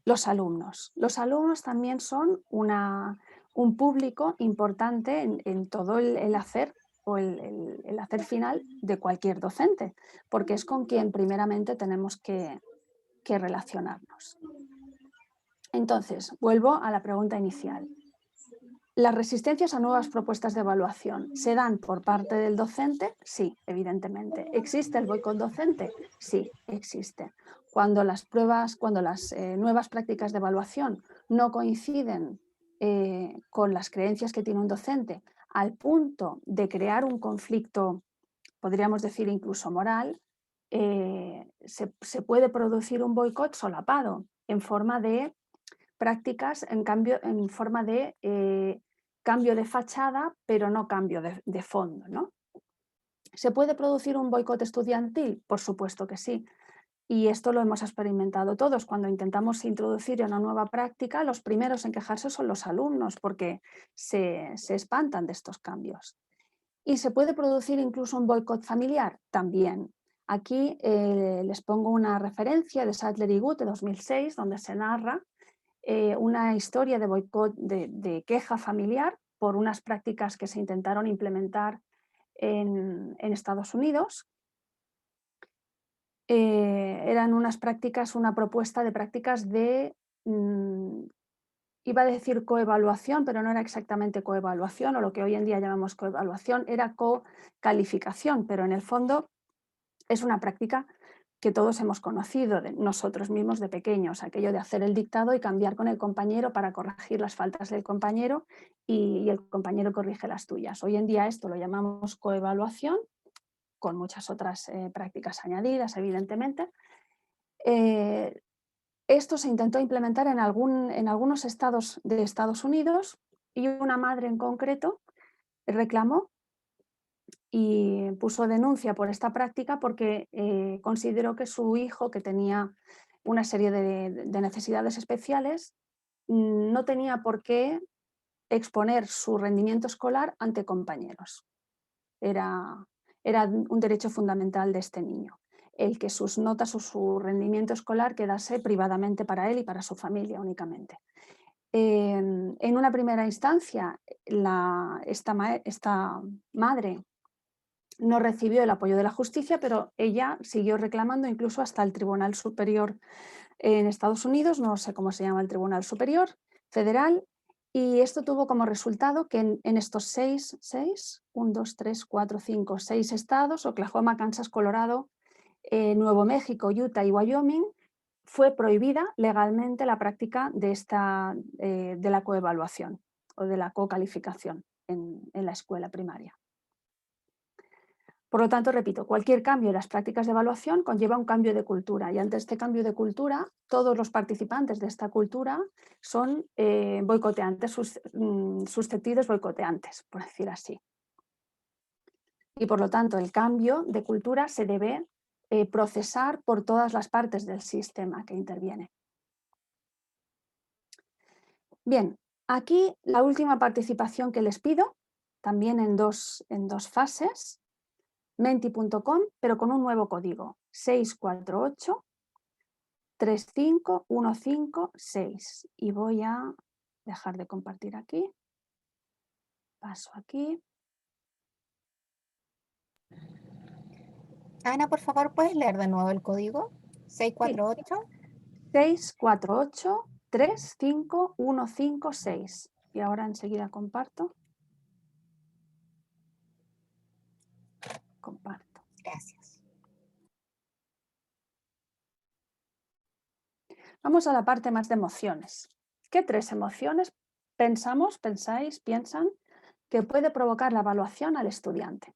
los alumnos. Los alumnos también son un público importante en todo el hacer o el hacer final de cualquier docente, porque es con quien primeramente tenemos que relacionarnos. Entonces, vuelvo a la pregunta inicial. ¿Las resistencias a nuevas propuestas de evaluación se dan por parte del docente? Sí, evidentemente. ¿Existe el boicot docente? Sí, existe. Cuando las nuevas prácticas de evaluación no coinciden con las creencias que tiene un docente, al punto de crear un conflicto, podríamos decir incluso moral, se puede producir un boicot solapado en forma de prácticas en forma de cambio de fachada, pero no cambio de fondo, ¿no? ¿Se puede producir un boicot estudiantil? Por supuesto que sí. Y esto lo hemos experimentado todos. Cuando intentamos introducir una nueva práctica, los primeros en quejarse son los alumnos porque se espantan de estos cambios. ¿Y se puede producir incluso un boicot familiar? También. Aquí les pongo una referencia de Sadler y Good de 2006, donde se narra una historia de boicot, de queja familiar por unas prácticas que se intentaron implementar en Estados Unidos. eran unas prácticas, una propuesta de prácticas de, iba a decir coevaluación, pero no era exactamente coevaluación, o lo que hoy en día llamamos coevaluación, era co-calificación, pero en el fondo es una práctica que todos hemos conocido de nosotros mismos de pequeños, aquello de hacer el dictado y cambiar con el compañero para corregir las faltas del compañero y el compañero corrige las tuyas. Hoy en día esto lo llamamos coevaluación, con muchas otras prácticas añadidas, evidentemente. Esto se intentó implementar en algunos estados de Estados Unidos y una madre en concreto reclamó y puso denuncia por esta práctica porque consideró que su hijo, que tenía una serie de necesidades especiales, no tenía por qué exponer su rendimiento escolar ante compañeros. Era un derecho fundamental de este niño, el que sus notas o su rendimiento escolar quedase privadamente para él y para su familia únicamente. En una primera instancia, esta madre no recibió el apoyo de la justicia, pero ella siguió reclamando incluso hasta el Tribunal Superior en Estados Unidos, no sé cómo se llama el Tribunal Superior Federal, y esto tuvo como resultado que en estos 6 estados, Oklahoma, Kansas, Colorado, Nuevo México, Utah y Wyoming, fue prohibida legalmente la práctica de la coevaluación o de la cocalificación en la escuela primaria. Por lo tanto, repito, cualquier cambio en las prácticas de evaluación conlleva un cambio de cultura y ante este cambio de cultura, todos los participantes de esta cultura son boicoteantes, susceptibles boicoteantes, por decir así. Y por lo tanto, el cambio de cultura se debe procesar por todas las partes del sistema que interviene. Bien, aquí la última participación que les pido, también en dos fases, menti.com, pero con un nuevo código, 648-35156. Y voy a dejar de compartir aquí. Paso aquí. Ana, por favor, ¿puedes leer de nuevo el código? 648. 648-35156. Y ahora enseguida comparto. Comparto. Gracias. Vamos a la parte más de emociones. ¿Qué 3 emociones piensan que puede provocar la evaluación al estudiante?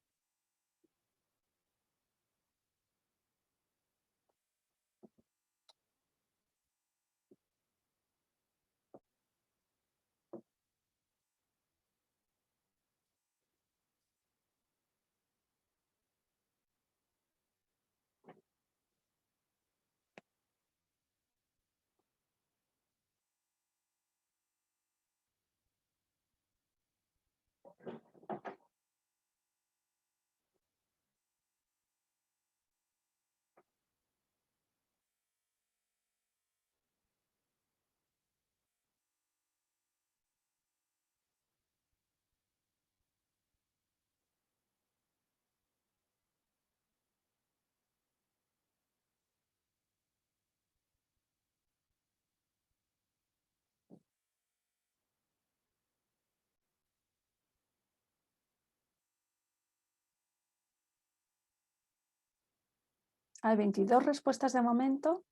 Hay 22 respuestas de momento.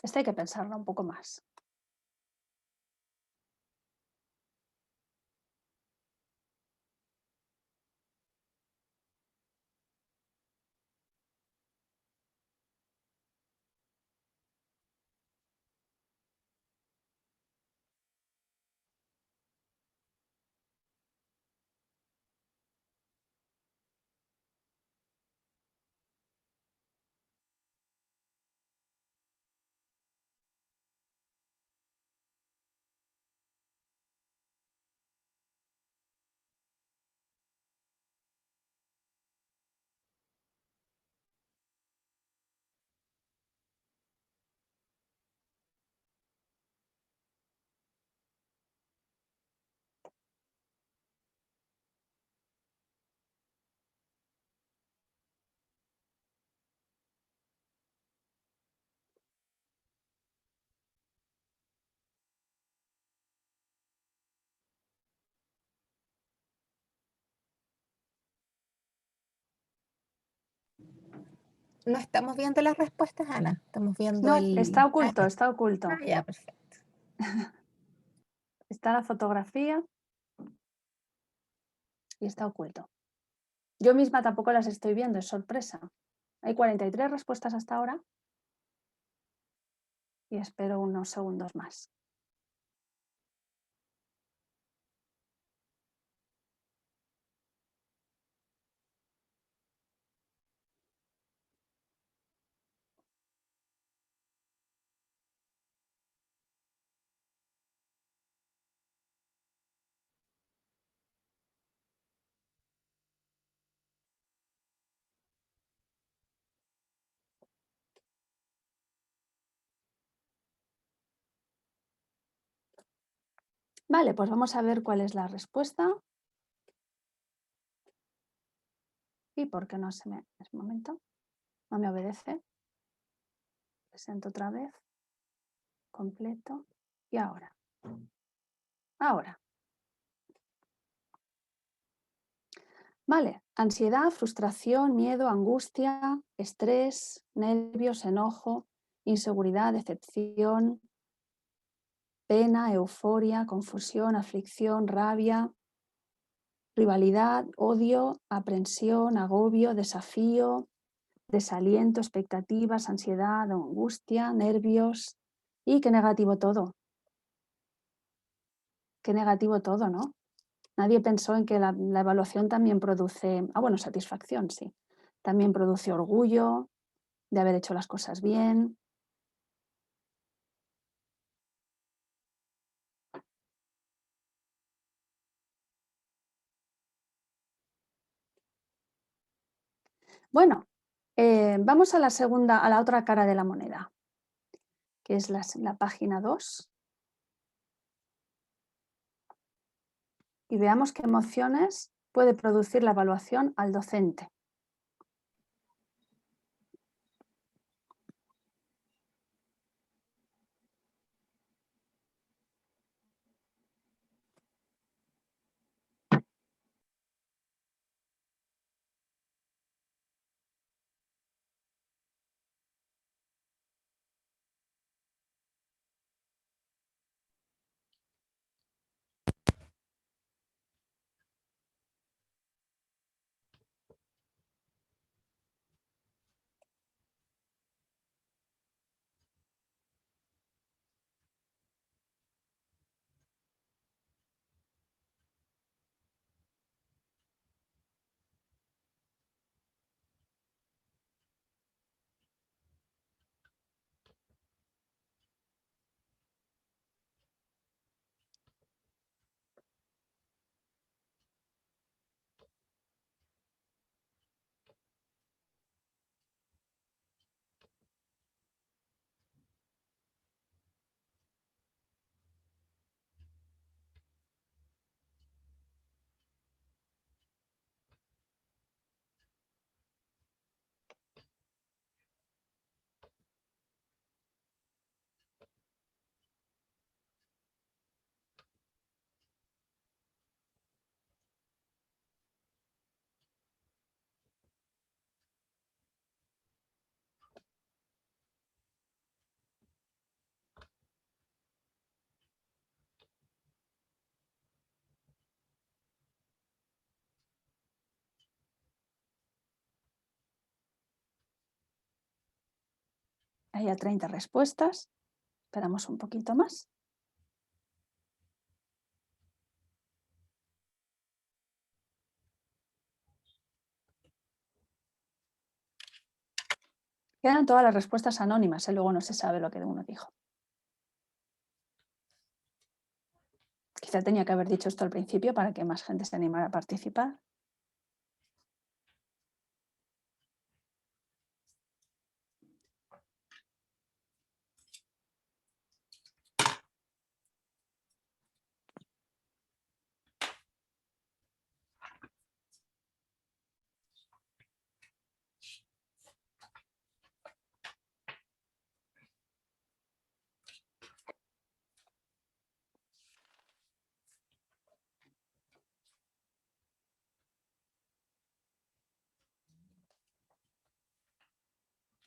Esta hay que pensarla un poco más. no estamos viendo las respuestas, Ana. Estamos viendo No, el... está oculto, está oculto. Ya, perfecto. Está la fotografía y está oculto. Yo misma tampoco las estoy viendo, es sorpresa. Hay 43 respuestas hasta ahora y espero unos segundos más. Vale, pues vamos a ver cuál es la respuesta. ¿Y por qué no se me... Un momento. No me obedece. Presento otra vez. Completo. Y ahora. Ahora. Vale. Ansiedad, frustración, miedo, angustia, estrés, nervios, enojo, inseguridad, decepción, pena, euforia, confusión, aflicción, rabia, rivalidad, odio, aprensión, agobio, desafío, desaliento, expectativas, ansiedad, angustia, nervios. Y qué negativo todo. Qué negativo todo, ¿no? Nadie pensó en que la evaluación también produce, bueno, satisfacción, sí. También produce orgullo de haber hecho las cosas bien. Bueno, vamos a la segunda, a la otra cara de la moneda, que es la página 2. Y veamos qué emociones puede producir la evaluación al docente. Hay ya 30 respuestas. Esperamos un poquito más. Quedan todas las respuestas anónimas, luego no se sabe lo que uno dijo. Quizá tenía que haber dicho esto al principio para que más gente se animara a participar.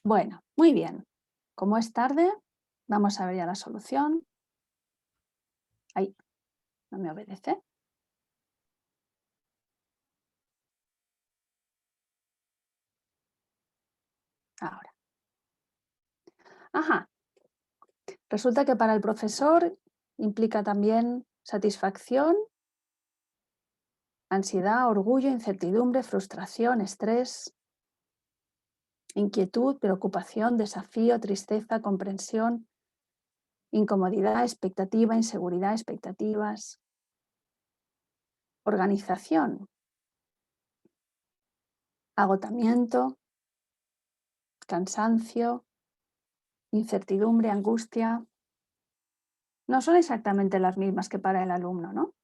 Bueno, muy bien. Como es tarde, vamos a ver ya la solución. Ahí, no me obedece. Ahora. Ajá. Resulta que para el profesor implica también satisfacción, ansiedad, orgullo, incertidumbre, frustración, estrés, inquietud, preocupación, desafío, tristeza, comprensión, incomodidad, expectativa, inseguridad, expectativas, organización, agotamiento, cansancio, incertidumbre, angustia. No son exactamente las mismas que para el alumno, ¿no?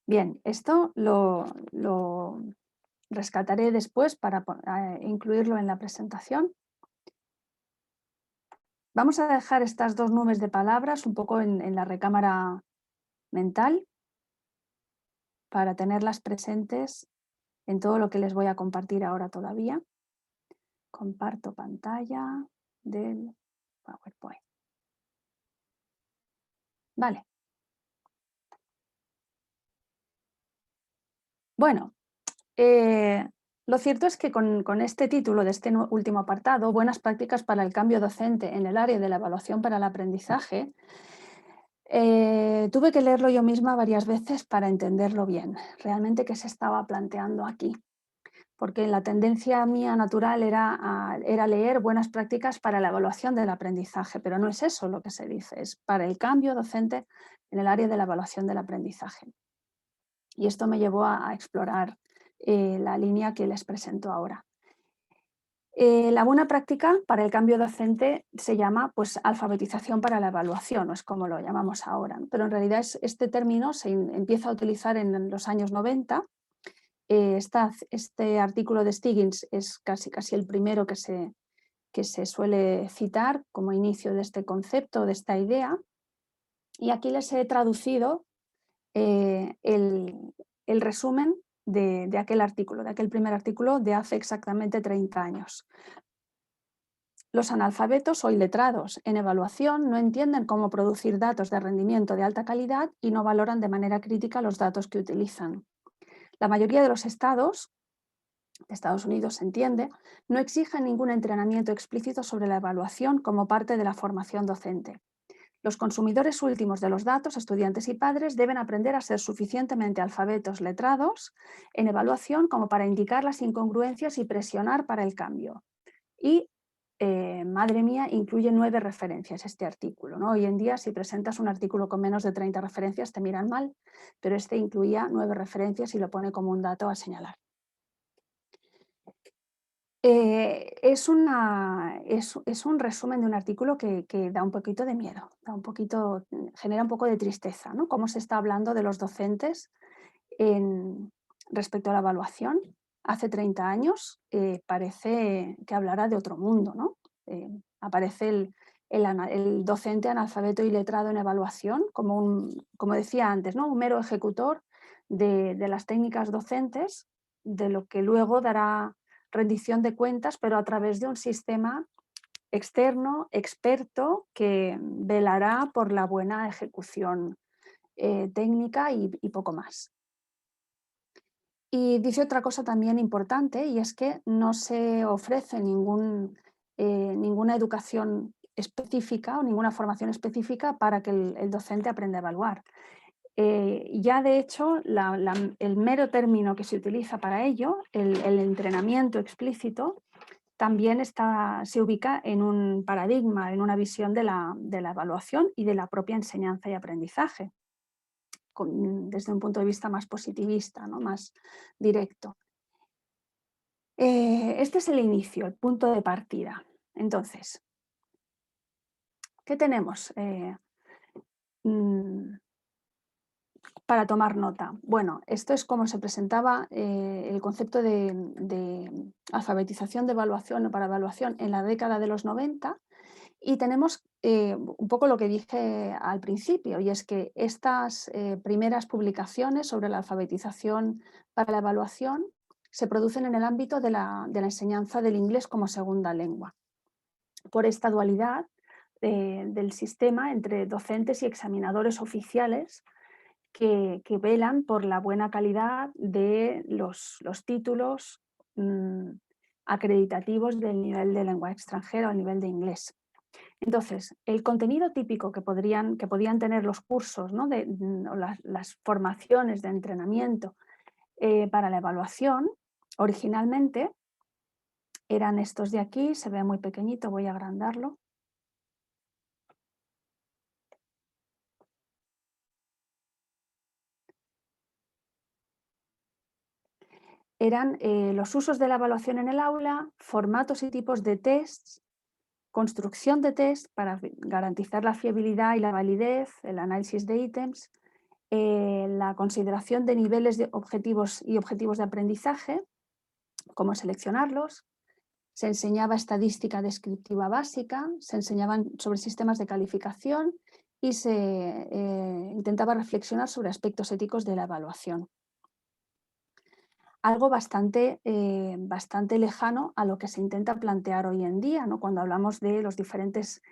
Bien, esto lo rescataré después para incluirlo en la presentación. Vamos a dejar estas dos nubes de palabras un poco en la recámara mental para tenerlas presentes en todo lo que les voy a compartir ahora todavía. Comparto pantalla del PowerPoint. Vale. Bueno, lo cierto es que con este título de este último apartado, Buenas prácticas para el cambio docente en el área de la evaluación para el aprendizaje, tuve que leerlo yo misma varias veces para entenderlo bien, realmente qué se estaba planteando aquí. Porque la tendencia mía natural era leer buenas prácticas para la evaluación del aprendizaje, pero no es eso lo que se dice, es para el cambio docente en el área de la evaluación del aprendizaje. Y esto me llevó a explorar la línea que les presento ahora. La buena práctica para el cambio docente se llama pues, alfabetización para la evaluación, o es como lo llamamos ahora, pero en realidad este término se empieza a utilizar en los años 90. Este artículo de Stiggins es casi el primero que se suele citar como inicio de este concepto, de esta idea, y aquí les he traducido el resumen de aquel artículo, de aquel primer artículo de hace exactamente 30 años. Los analfabetos o iletrados en evaluación no entienden cómo producir datos de rendimiento de alta calidad y no valoran de manera crítica los datos que utilizan. La mayoría de los estados, de Estados Unidos se entiende, no exigen ningún entrenamiento explícito sobre la evaluación como parte de la formación docente. Los consumidores últimos de los datos, estudiantes y padres, deben aprender a ser suficientemente alfabetos letrados en evaluación como para indicar las incongruencias y presionar para el cambio. Y, madre mía, incluye 9 referencias este artículo, ¿no? Hoy en día, si presentas un artículo con menos de 30 referencias, te miran mal, pero este incluía 9 referencias y lo pone como un dato a señalar. Es un resumen de un artículo que da un poquito de miedo, genera un poco de tristeza, ¿no? Cómo se está hablando de los docentes respecto a la evaluación. Hace 30 años parece que hablará de otro mundo, ¿no? Aparece el docente analfabeto y letrado en evaluación como decía antes, ¿no? Un mero ejecutor de las técnicas docentes, de lo que luego dará rendición de cuentas, pero a través de un sistema externo, experto, que velará por la buena ejecución técnica y poco más. Y dice otra cosa también importante, y es que no se ofrece ninguna educación específica o ninguna formación específica para que el docente aprenda a evaluar. Ya de hecho, el mero término que se utiliza para ello, el entrenamiento explícito, también se ubica en un paradigma, en una visión de la evaluación y de la propia enseñanza y aprendizaje, desde un punto de vista más positivista, ¿no? Más directo. Este es el inicio, el punto de partida. Entonces, ¿qué tenemos para tomar nota? Bueno, esto es como se presentaba el concepto de alfabetización de evaluación o para evaluación en la década de los 90, y tenemos un poco lo que dije al principio, y es que estas primeras publicaciones sobre la alfabetización para la evaluación se producen en el ámbito de la enseñanza del inglés como segunda lengua, por esta dualidad del sistema entre docentes y examinadores oficiales que velan por la buena calidad de los títulos acreditativos del nivel de lengua extranjera o el nivel de inglés. Entonces, el contenido típico que podían tener los cursos, ¿no? O las formaciones de entrenamiento para la evaluación, originalmente eran estos de aquí, se ve muy pequeñito, voy a agrandarlo. Eran los usos de la evaluación en el aula, formatos y tipos de tests, construcción de test para garantizar la fiabilidad y la validez, el análisis de ítems, la consideración de niveles de objetivos y objetivos de aprendizaje, cómo seleccionarlos, se enseñaba estadística descriptiva básica, se enseñaban sobre sistemas de calificación y se intentaba reflexionar sobre aspectos éticos de la evaluación. Algo bastante lejano a lo que se intenta plantear hoy en día, ¿no? Cuando hablamos de los diferentes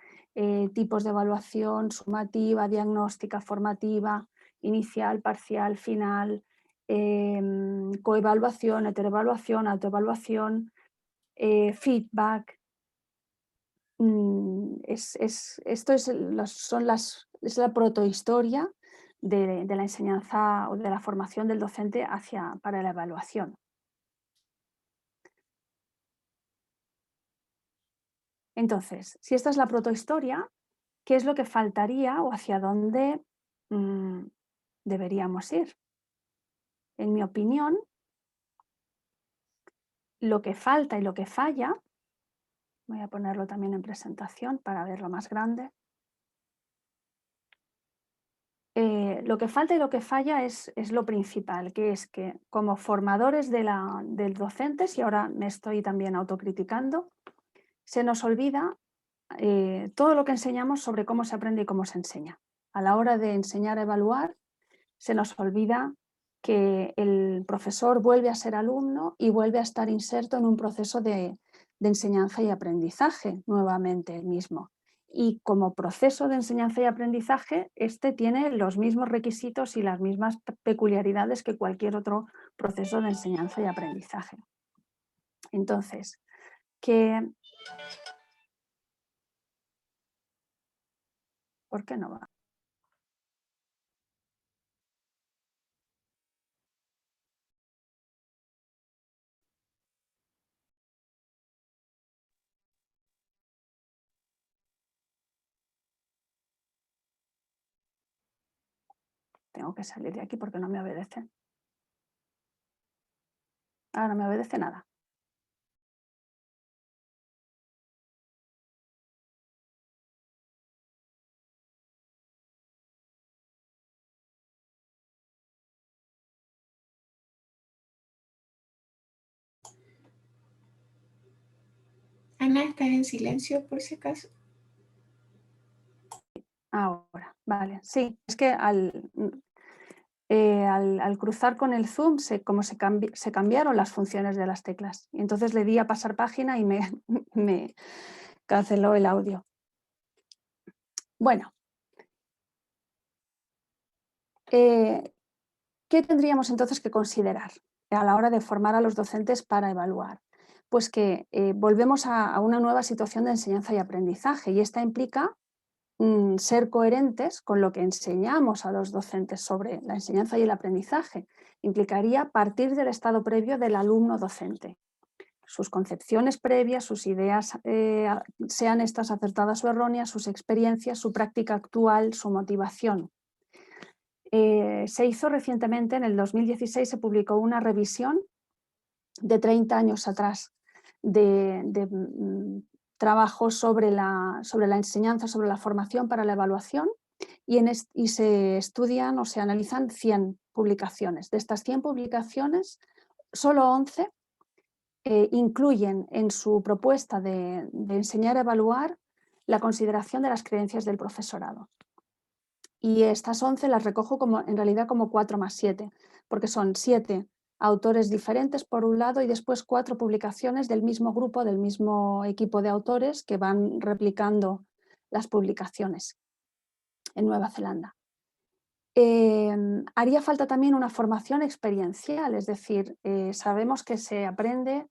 tipos de evaluación, sumativa, diagnóstica, formativa, inicial, parcial, final, coevaluación, heteroevaluación, autoevaluación, feedback. Esto es la protohistoria de la enseñanza o de la formación del docente para la evaluación. Entonces, si esta es la protohistoria, ¿qué es lo que faltaría o hacia dónde deberíamos ir? En mi opinión, lo que falta y lo que falla, voy a ponerlo también en presentación para verlo más grande. Lo que falta y lo que falla es lo principal, que es que como formadores del docentes, y ahora me estoy también autocriticando, se nos olvida todo lo que enseñamos sobre cómo se aprende y cómo se enseña. A la hora de enseñar a evaluar, se nos olvida que el profesor vuelve a ser alumno y vuelve a estar inserto en un proceso de enseñanza y aprendizaje nuevamente el mismo. Y como proceso de enseñanza y aprendizaje, este tiene los mismos requisitos y las mismas peculiaridades que cualquier otro proceso de enseñanza y aprendizaje. Entonces, ¿por qué no va? Tengo que salir de aquí porque no me obedece. Ahora no me obedece nada. Ana, ¿estás en silencio por si acaso? Ahora, vale. Sí, es que al cruzar con el zoom, se cambiaron las funciones de las teclas. Y entonces le di a pasar página y me canceló el audio. Bueno, ¿qué tendríamos entonces que considerar a la hora de formar a los docentes para evaluar? Pues que volvemos a una nueva situación de enseñanza y aprendizaje, y esta implica ser coherentes con lo que enseñamos a los docentes sobre la enseñanza y el aprendizaje. Implicaría partir del estado previo del alumno docente. Sus concepciones previas, sus ideas, sean estas acertadas o erróneas, sus experiencias, su práctica actual, su motivación. Se hizo recientemente, en el 2016, se publicó una revisión de 30 años atrás de trabajos sobre la enseñanza, sobre la formación para la evaluación, y se estudian o se analizan 100 publicaciones. De estas 100 publicaciones, solo 11 incluyen en su propuesta de enseñar a evaluar la consideración de las creencias del profesorado. Y estas 11 las recojo en realidad como 4 más 7, porque son 7 autores diferentes por un lado y después 4 publicaciones del mismo grupo, del mismo equipo de autores que van replicando las publicaciones en Nueva Zelanda. Haría falta también una formación experiencial, es decir, sabemos que se aprende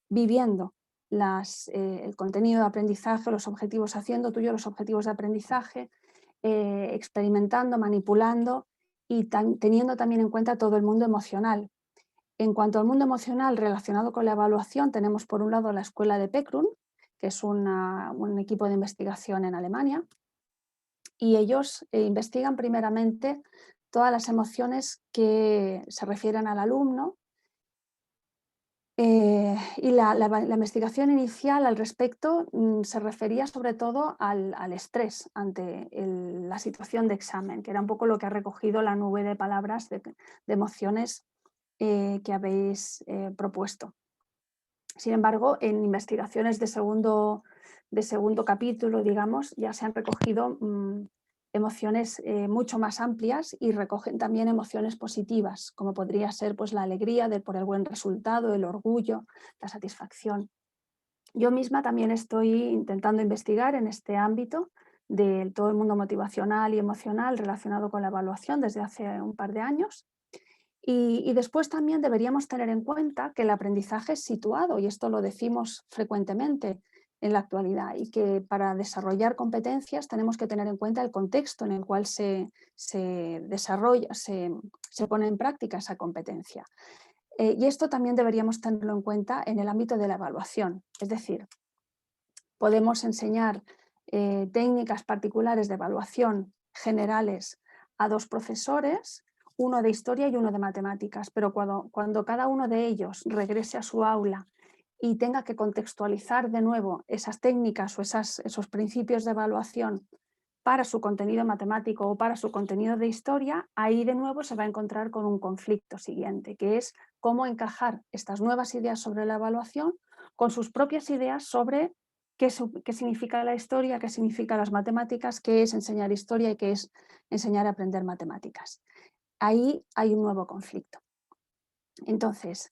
viviendo el contenido de aprendizaje, los objetivos, haciendo tuyo los objetivos de aprendizaje, experimentando, manipulando y teniendo también en cuenta todo el mundo emocional. En cuanto al mundo emocional relacionado con la evaluación, tenemos por un lado la escuela de Peckrun, que es un equipo de investigación en Alemania, y ellos investigan primeramente todas las emociones que se refieren al alumno. Y la investigación inicial al respecto se refería sobre todo al estrés ante la situación de examen, que era un poco lo que ha recogido la nube de palabras de emociones que habéis propuesto. Sin embargo, en investigaciones de segundo capítulo, digamos, ya se han recogido emociones mucho más amplias y recogen también emociones positivas, como podría ser pues, la alegría por el buen resultado, el orgullo, la satisfacción. Yo misma también estoy intentando investigar en este ámbito de todo el mundo motivacional y emocional relacionado con la evaluación desde hace un par de años. Y después también deberíamos tener en cuenta que el aprendizaje es situado, y esto lo decimos frecuentemente en la actualidad, y que para desarrollar competencias tenemos que tener en cuenta el contexto en el cual se desarrolla, se pone en práctica esa competencia. Y esto también deberíamos tenerlo en cuenta en el ámbito de la evaluación, es decir, podemos enseñar técnicas particulares de evaluación generales a 2 profesores, uno de historia y uno de matemáticas, pero cuando cada uno de ellos regrese a su aula y tenga que contextualizar de nuevo esas técnicas o esos principios de evaluación para su contenido matemático o para su contenido de historia, ahí de nuevo se va a encontrar con un conflicto siguiente, que es cómo encajar estas nuevas ideas sobre la evaluación con sus propias ideas sobre qué significa la historia, qué significa las matemáticas, qué es enseñar historia y qué es enseñar a aprender matemáticas. Ahí hay un nuevo conflicto. Entonces,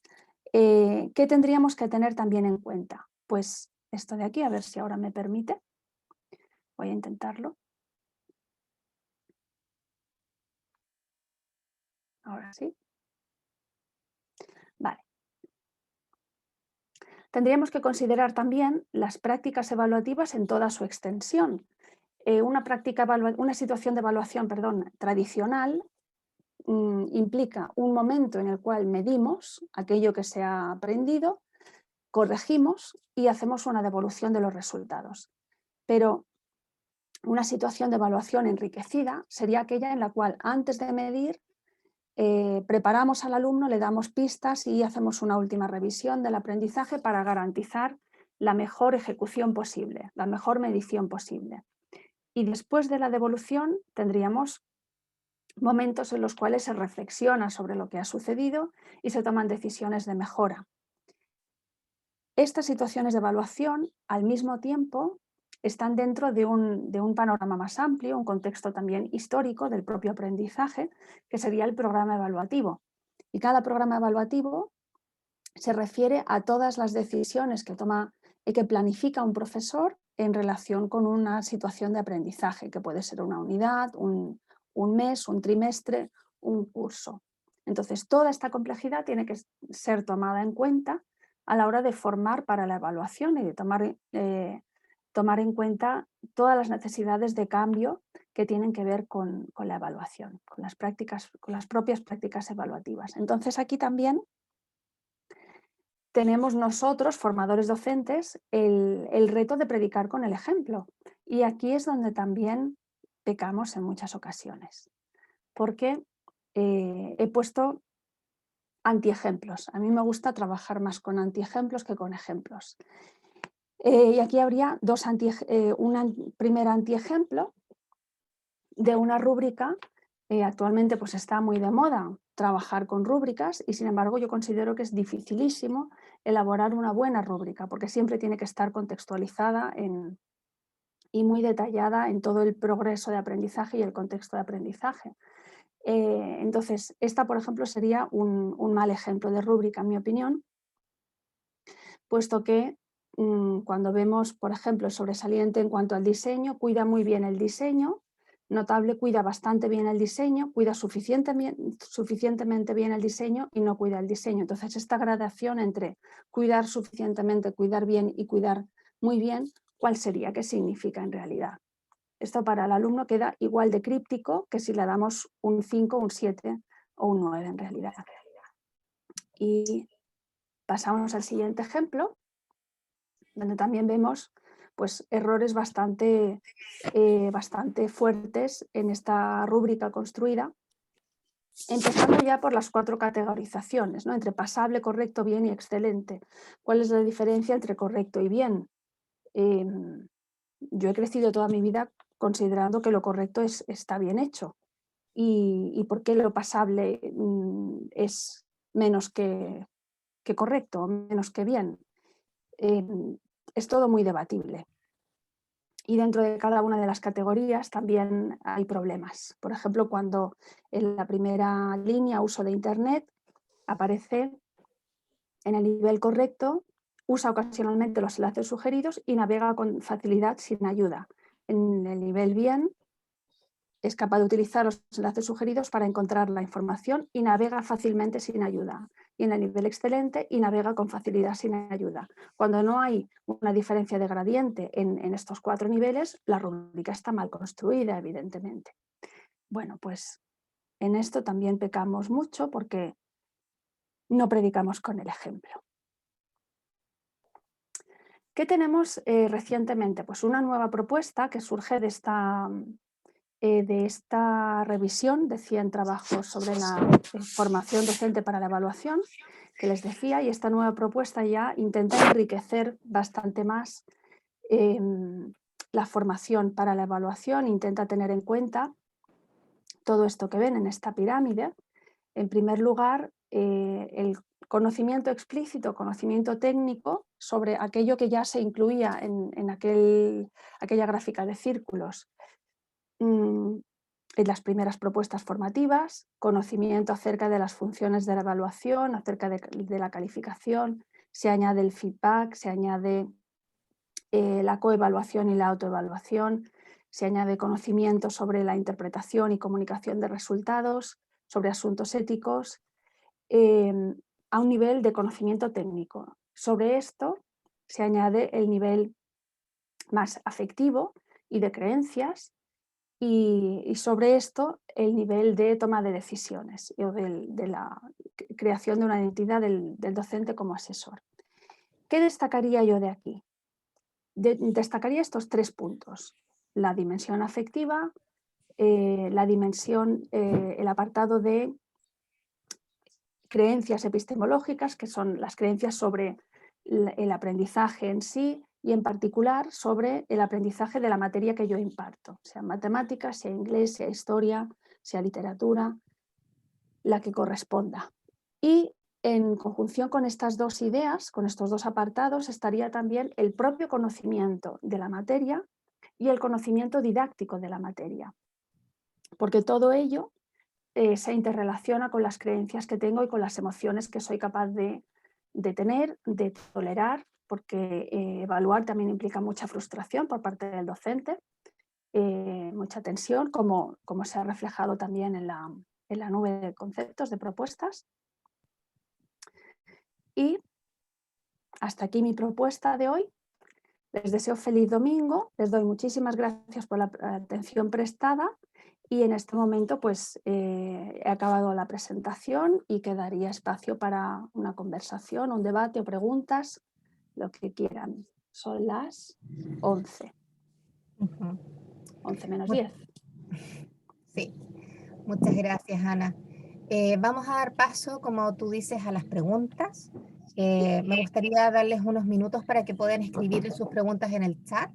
¿qué tendríamos que tener también en cuenta? Pues esto de aquí, a ver si ahora me permite. Voy a intentarlo. Ahora sí. Vale. Tendríamos que considerar también las prácticas evaluativas en toda su extensión. Una situación de evaluación tradicional implica un momento en el cual medimos aquello que se ha aprendido, corregimos y hacemos una devolución de los resultados. Pero una situación de evaluación enriquecida sería aquella en la cual antes de medir preparamos al alumno, le damos pistas y hacemos una última revisión del aprendizaje para garantizar la mejor ejecución posible, la mejor medición posible. Y después de la devolución tendríamos momentos en los cuales se reflexiona sobre lo que ha sucedido y se toman decisiones de mejora. Estas situaciones de evaluación, al mismo tiempo, están dentro de un panorama más amplio, un contexto también histórico del propio aprendizaje, que sería el programa evaluativo. Y cada programa evaluativo se refiere a todas las decisiones que toma y que planifica un profesor en relación con una situación de aprendizaje, que puede ser una unidad, un mes, un trimestre, un curso. Entonces, toda esta complejidad tiene que ser tomada en cuenta a la hora de formar para la evaluación y de tomar en cuenta todas las necesidades de cambio que tienen que ver con la evaluación, con las propias prácticas evaluativas. Entonces, aquí también tenemos nosotros, formadores docentes, el reto de predicar con el ejemplo. Y aquí es donde también pecamos en muchas ocasiones, porque he puesto antiejemplos. A mí me gusta trabajar más con antiejemplos que con ejemplos. Y aquí habría un primer antiejemplo de una rúbrica. Actualmente pues está muy de moda trabajar con rúbricas y sin embargo yo considero que es dificilísimo elaborar una buena rúbrica porque siempre tiene que estar contextualizada y muy detallada en todo el progreso de aprendizaje y el contexto de aprendizaje. Entonces, esta, por ejemplo, sería un mal ejemplo de rúbrica, en mi opinión, puesto que cuando vemos, por ejemplo, el sobresaliente en cuanto al diseño, cuida muy bien el diseño, notable cuida bastante bien el diseño, cuida suficientemente bien el diseño y no cuida el diseño. Entonces, esta gradación entre cuidar suficientemente, cuidar bien y cuidar muy bien, ¿cuál sería? ¿Qué significa en realidad? Esto para el alumno queda igual de críptico que si le damos un 5, un 7 o un 9 en realidad. Y pasamos al siguiente ejemplo, donde también vemos pues, errores bastante fuertes en esta rúbrica construida, empezando ya por las 4 categorizaciones, ¿no? Entre pasable, correcto, bien y excelente. ¿Cuál es la diferencia entre correcto y bien? Yo he crecido toda mi vida considerando que lo correcto está bien hecho. ¿Y por qué lo pasable es menos que correcto, menos que bien? Es todo muy debatible. Y dentro de cada una de las categorías también hay problemas. Por ejemplo, cuando en la primera línea, uso de Internet, aparece en el nivel correcto, usa ocasionalmente los enlaces sugeridos y navega con facilidad sin ayuda. En el nivel bien, es capaz de utilizar los enlaces sugeridos para encontrar la información y navega fácilmente sin ayuda. Y en el nivel excelente y navega con facilidad sin ayuda. Cuando no hay una diferencia de gradiente en estos 4 niveles, la rúbrica está mal construida, evidentemente. Bueno, pues en esto también pecamos mucho porque no predicamos con el ejemplo. ¿Qué tenemos recientemente? Pues una nueva propuesta que surge de esta revisión de 100 trabajos sobre la formación docente para la evaluación, que les decía, y esta nueva propuesta ya intenta enriquecer bastante más la formación para la evaluación, intenta tener en cuenta todo esto que ven en esta pirámide. En primer lugar, el conocimiento explícito, conocimiento técnico sobre aquello que ya se incluía en aquella gráfica de círculos. En las primeras propuestas formativas, conocimiento acerca de las funciones de la evaluación, acerca de la calificación, se añade el feedback, se añade la coevaluación y la autoevaluación, se añade conocimiento sobre la interpretación y comunicación de resultados, sobre asuntos éticos, a un nivel de conocimiento técnico. Sobre esto se añade el nivel más afectivo y de creencias, y sobre esto el nivel de toma de decisiones o de la creación de una identidad del docente como asesor. ¿Qué destacaría yo de aquí? Destacaría estos 3 puntos: la dimensión afectiva, la dimensión, el apartado de creencias epistemológicas, que son las creencias sobre el aprendizaje en sí, y en particular sobre el aprendizaje de la materia que yo imparto, sea matemáticas, sea inglés, sea historia, sea literatura, la que corresponda. Y en conjunción con estas 2 ideas, con estos 2 apartados, estaría también el propio conocimiento de la materia y el conocimiento didáctico de la materia, porque todo ello se interrelaciona con las creencias que tengo y con las emociones que soy capaz de tener, de tolerar, porque evaluar también implica mucha frustración por parte del docente, mucha tensión, como se ha reflejado también en la nube de conceptos, de propuestas. Y hasta aquí mi propuesta de hoy. Les deseo feliz domingo, les doy muchísimas gracias por la atención prestada y en este momento pues he acabado la presentación y quedaría espacio para una conversación, un debate o preguntas, lo que quieran. Son las 11. 11 menos 10. Sí, muchas gracias, Ana. Vamos a dar paso, como tú dices, a las preguntas. Me gustaría darles unos minutos para que puedan escribir sus preguntas en el chat.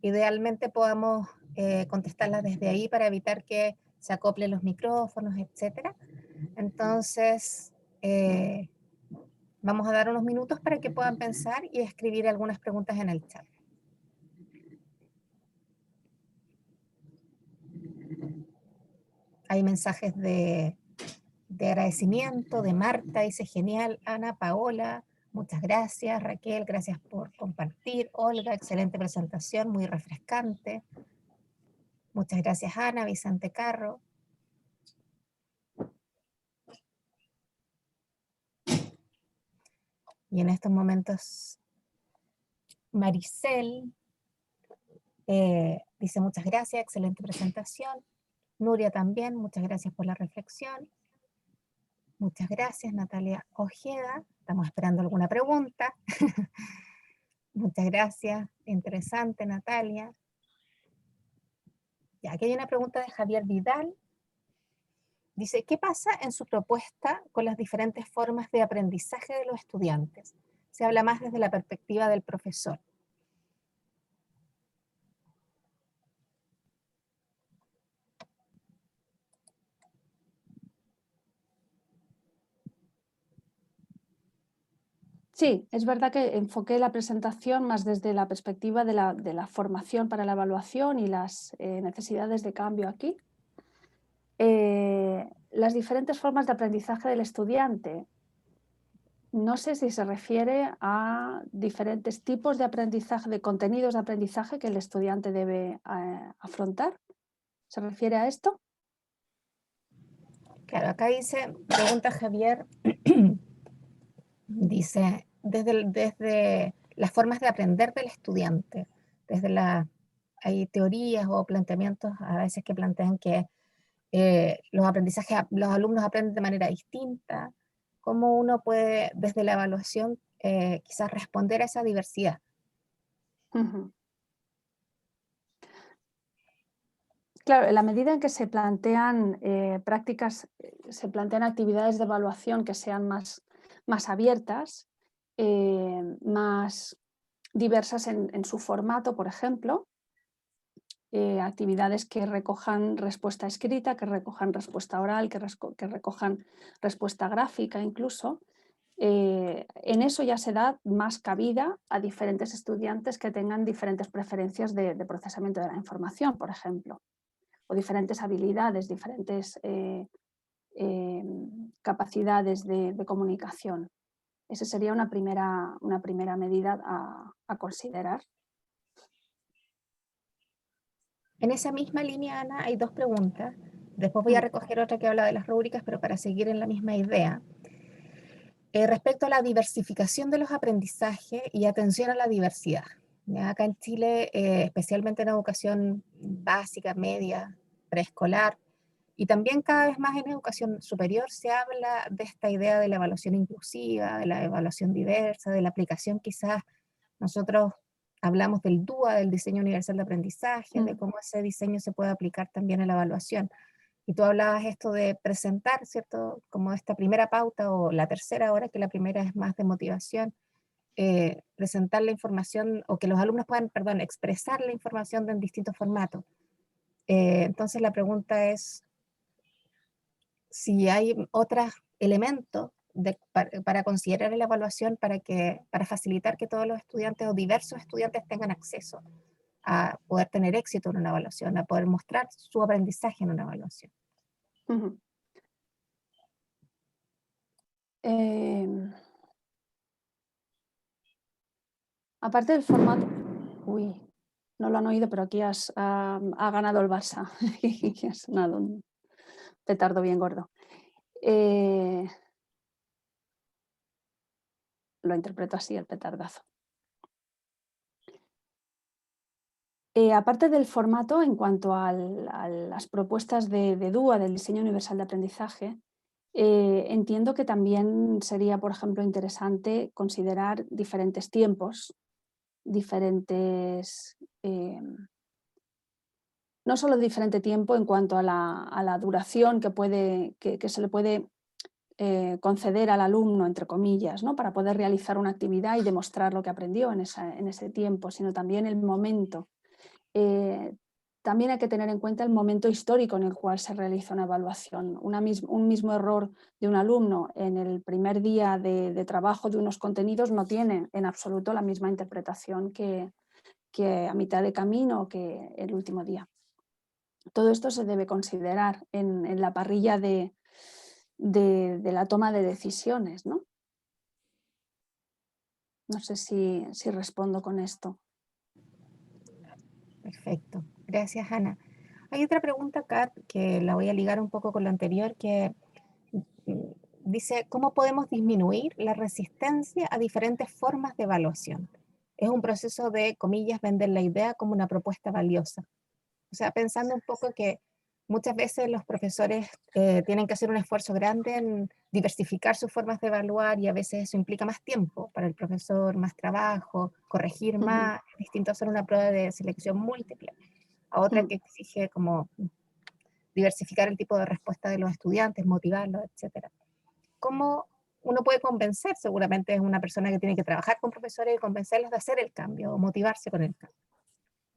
Idealmente podamos contestarlas desde ahí para evitar que se acoplen los micrófonos, etc. Entonces, vamos a dar unos minutos para que puedan pensar y escribir algunas preguntas en el chat. Hay mensajes de agradecimiento de Marta, dice genial, Ana, Paola, muchas gracias, Raquel, gracias por compartir, Olga, excelente presentación, muy refrescante, muchas gracias Ana, Vicente Carro. Y en estos momentos Maricel dice muchas gracias, excelente presentación. Nuria también, muchas gracias por la reflexión. Muchas gracias, Natalia Ojeda. Estamos esperando alguna pregunta. Muchas gracias, interesante, Natalia. Ya, aquí hay una pregunta de Javier Vidal. Dice, ¿qué pasa en su propuesta con las diferentes formas de aprendizaje de los estudiantes? Se habla más desde la perspectiva del profesor. Sí, es verdad que enfoqué la presentación más desde la perspectiva de la formación para la evaluación y las necesidades de cambio aquí. Las diferentes formas de aprendizaje del estudiante. No sé si se refiere a diferentes tipos de aprendizaje, de contenidos de aprendizaje que el estudiante debe afrontar. ¿Se refiere a esto? Claro, acá dice, pregunta Javier, dice, desde las formas de aprender del estudiante, hay teorías o planteamientos a veces que plantean que los alumnos aprenden de manera distinta, cómo uno puede desde la evaluación quizás responder a esa diversidad. Claro, en la medida en que se plantean se plantean actividades de evaluación que sean más abiertas, más diversas en su formato, por ejemplo, actividades que recojan respuesta escrita, que recojan respuesta oral, que recojan respuesta gráfica incluso. En eso ya se da más cabida a diferentes estudiantes que tengan diferentes preferencias de procesamiento de la información, por ejemplo, o diferentes habilidades, diferentes capacidades de comunicación. Esa sería una primera medida a considerar. En esa misma línea, Ana, hay dos preguntas. Después voy a recoger otra que habla de las rúbricas, pero para seguir en la misma idea. Respecto a la diversificación de los aprendizajes y atención a la diversidad. ¿Ya? Acá en Chile, especialmente en educación básica, media, preescolar, y también cada vez más en educación superior se habla de esta idea de la evaluación inclusiva, de la evaluación diversa, de la aplicación quizás, nosotros hablamos del DUA, del diseño universal de aprendizaje, de cómo ese diseño se puede aplicar también a la evaluación. Y tú hablabas esto de presentar, ¿cierto? Como esta primera pauta o la tercera ahora, que la primera es más de motivación, presentar la información o que los alumnos puedan, perdón, expresar la información en distintos formatos. Entonces la pregunta es si hay otros elementos para considerar en la evaluación para facilitar que todos los estudiantes o diversos estudiantes tengan acceso a poder tener éxito en una evaluación, a poder mostrar su aprendizaje en una evaluación. Aparte del formato, no lo han oído, pero aquí ha ganado el Barça. Ha sonado un petardo bien gordo. Lo interpreto así, el petardazo. Aparte del formato, en cuanto a las propuestas de DUA, del diseño universal de aprendizaje, entiendo que también sería, por ejemplo, interesante considerar diferentes tiempos, no solo diferente tiempo en cuanto a la duración que se le puede conceder al alumno, entre comillas, ¿no? Para poder realizar una actividad y demostrar lo que aprendió en ese tiempo, sino también el momento. También hay que tener en cuenta el momento histórico en el cual se realiza una evaluación. Un mismo error de un alumno en el primer día de trabajo de unos contenidos no tiene en absoluto la misma interpretación que a mitad de camino o que el último día. Todo esto se debe considerar en la parrilla de la toma de decisiones, ¿no? No sé si respondo con esto. Perfecto. Gracias, Ana. Hay otra pregunta acá que la voy a ligar un poco con la anterior, que dice, ¿cómo podemos disminuir la resistencia a diferentes formas de evaluación? Es un proceso de, comillas, vender la idea como una propuesta valiosa. O sea, pensando un poco que muchas veces los profesores tienen que hacer un esfuerzo grande en diversificar sus formas de evaluar y a veces eso implica más tiempo para el profesor, más trabajo, corregir más. Es distinto hacer una prueba de selección múltiple a otra que exige como diversificar el tipo de respuesta de los estudiantes, motivarlos, etc. ¿Cómo uno puede convencer? Seguramente es una persona que tiene que trabajar con profesores y convencerlos de hacer el cambio o motivarse con el cambio,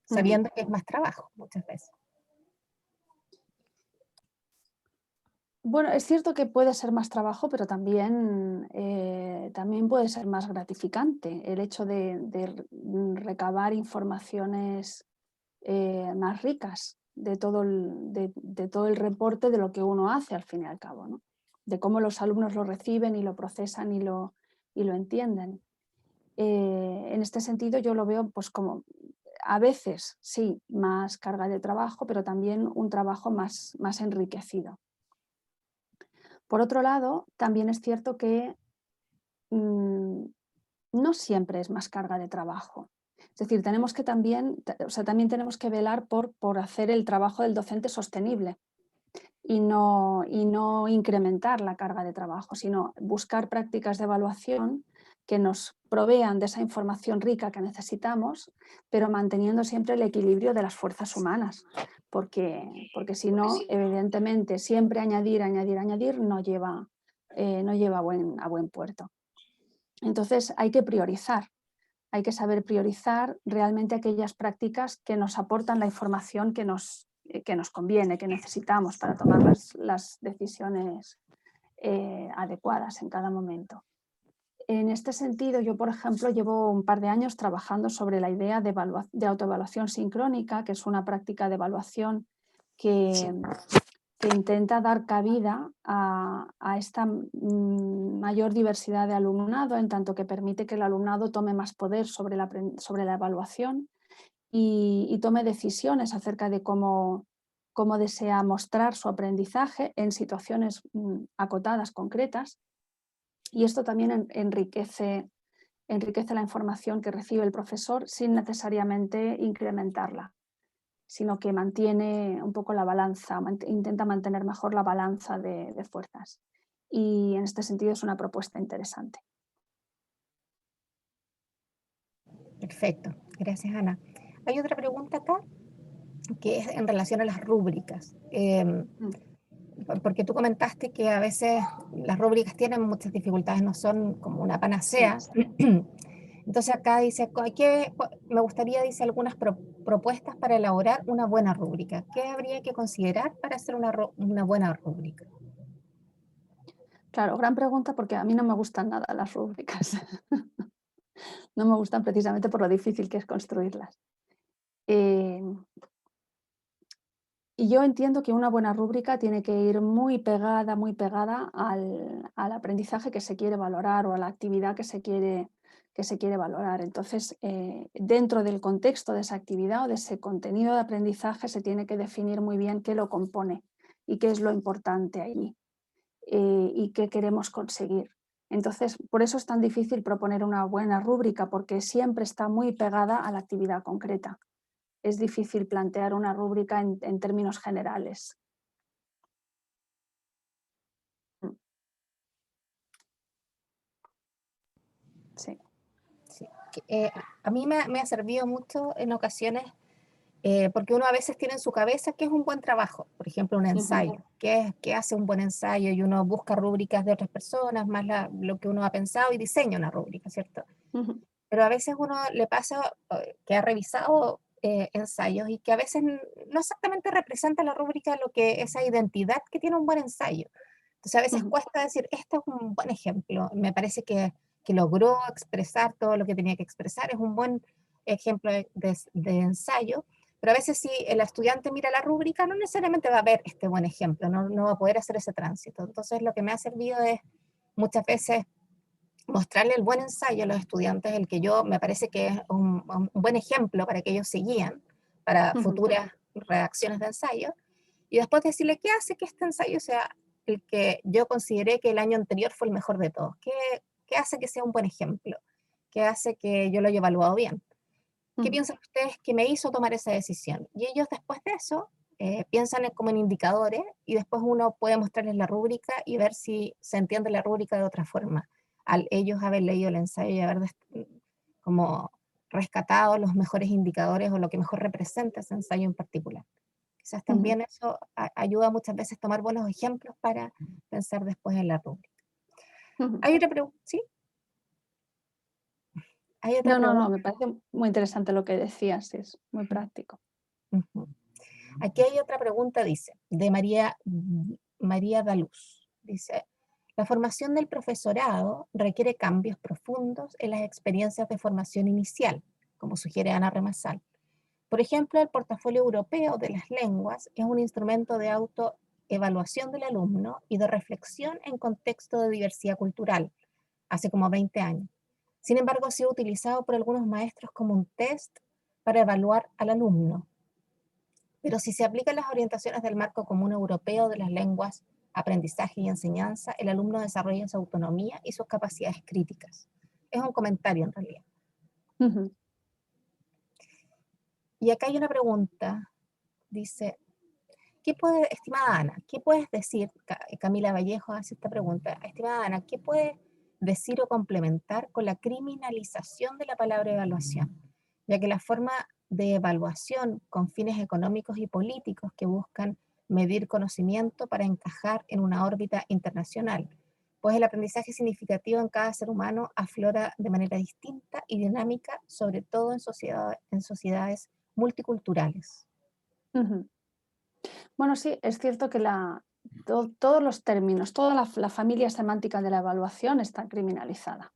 sabiendo que es más trabajo muchas veces. Bueno, es cierto que puede ser más trabajo, pero también puede ser más gratificante el hecho de recabar informaciones más ricas de todo el reporte de lo que uno hace al fin y al cabo, ¿no? De cómo los alumnos lo reciben y lo procesan y lo entienden. En este sentido yo lo veo pues como a veces sí más carga de trabajo, pero también un trabajo más enriquecido. Por otro lado, también es cierto que no siempre es más carga de trabajo. Es decir, tenemos que también tenemos que velar por hacer el trabajo del docente sostenible y no incrementar la carga de trabajo, sino buscar prácticas de evaluación que nos provean de esa información rica que necesitamos, pero manteniendo siempre el equilibrio de las fuerzas humanas, porque si no, evidentemente, siempre añadir no lleva a buen puerto. Entonces hay que priorizar, hay que saber priorizar realmente aquellas prácticas que nos aportan la información que nos conviene, que necesitamos para tomar las decisiones adecuadas en cada momento. En este sentido, yo, por ejemplo, llevo un par de años trabajando sobre la idea de autoevaluación sincrónica, que es una práctica de evaluación que intenta dar cabida a esta mayor diversidad de alumnado, en tanto que permite que el alumnado tome más poder sobre la evaluación y tome decisiones acerca de cómo desea mostrar su aprendizaje en situaciones acotadas, concretas. Y esto también enriquece la información que recibe el profesor sin necesariamente incrementarla, sino que mantiene un poco la balanza, intenta mantener mejor la balanza de fuerzas. Y en este sentido es una propuesta interesante. Perfecto, gracias, Ana. Hay otra pregunta acá que es en relación a las rúbricas. Porque tú comentaste que a veces las rúbricas tienen muchas dificultades, no son como una panacea. Sí. Entonces acá dice, me gustaría, dice, algunas propuestas para elaborar una buena rúbrica. ¿Qué habría que considerar para hacer una buena rúbrica? Claro, gran pregunta porque a mí no me gustan nada las rúbricas. No me gustan precisamente por lo difícil que es construirlas. Y yo entiendo que una buena rúbrica tiene que ir muy pegada al aprendizaje que se quiere valorar o a la actividad que se quiere valorar. Entonces, dentro del contexto de esa actividad o de ese contenido de aprendizaje se tiene que definir muy bien qué lo compone y qué es lo importante allí y qué queremos conseguir. Entonces, por eso es tan difícil proponer una buena rúbrica, porque siempre está muy pegada a la actividad concreta. Es difícil plantear una rúbrica en términos generales. Sí. Sí. A mí me ha servido mucho en ocasiones, porque uno a veces tiene en su cabeza qué es un buen trabajo, por ejemplo, un ensayo, qué hace un buen ensayo, y uno busca rúbricas de otras personas, más lo que uno ha pensado y diseña una rúbrica, ¿cierto? Pero a veces uno le pasa que ha revisado ensayos y que a veces no exactamente representa la rúbrica esa identidad que tiene un buen ensayo. Entonces a veces cuesta decir, este es un buen ejemplo, me parece que logró expresar todo lo que tenía que expresar, es un buen ejemplo de ensayo, Pero a veces si el estudiante mira la rúbrica, no necesariamente va a ver este buen ejemplo, no va a poder hacer ese tránsito. Entonces lo que me ha servido es muchas veces mostrarle el buen ensayo a los estudiantes, el que yo me parece que es un buen ejemplo para que ellos se guíen para futuras redacciones de ensayo, y después decirle qué hace que este ensayo sea el que yo consideré que el año anterior fue el mejor de todos, qué hace que sea un buen ejemplo, qué hace que yo lo haya evaluado bien. ¿Qué piensan ustedes que me hizo tomar esa decisión? Y ellos después de eso piensan como en indicadores, y después uno puede mostrarles la rúbrica y ver si se entiende la rúbrica de otra forma, al ellos haber leído el ensayo y haber como rescatado los mejores indicadores o lo que mejor representa ese ensayo en particular. Quizás también eso ayuda muchas veces a tomar buenos ejemplos para pensar después en la rúbrica. ¿Hay otra pregunta? ¿Sí? ¿Hay otra pregunta? No, me parece muy interesante lo que decías, es muy práctico. Aquí hay otra pregunta, dice, de María Daluz. Dice, la formación del profesorado requiere cambios profundos en las experiencias de formación inicial, como sugiere Ana Remasal. Por ejemplo, el portafolio europeo de las lenguas es un instrumento de autoevaluación del alumno y de reflexión en contexto de diversidad cultural, hace como 20 años. Sin embargo, ha sido utilizado por algunos maestros como un test para evaluar al alumno. Pero si se aplican las orientaciones del marco común europeo de las lenguas, aprendizaje y enseñanza, el alumno desarrolla su autonomía y sus capacidades críticas. Es un comentario en realidad. Y acá hay una pregunta, dice, estimada Ana, ¿qué puedes decir? Camila Vallejo hace esta pregunta. Estimada Ana, ¿qué puedes decir o complementar con la criminalización de la palabra evaluación? Ya que la forma de evaluación con fines económicos y políticos que buscan medir conocimiento para encajar en una órbita internacional, pues el aprendizaje significativo en cada ser humano aflora de manera distinta y dinámica, sobre todo en sociedades multiculturales. Bueno, sí, es cierto que todos los términos, toda la familia semántica de la evaluación está criminalizada.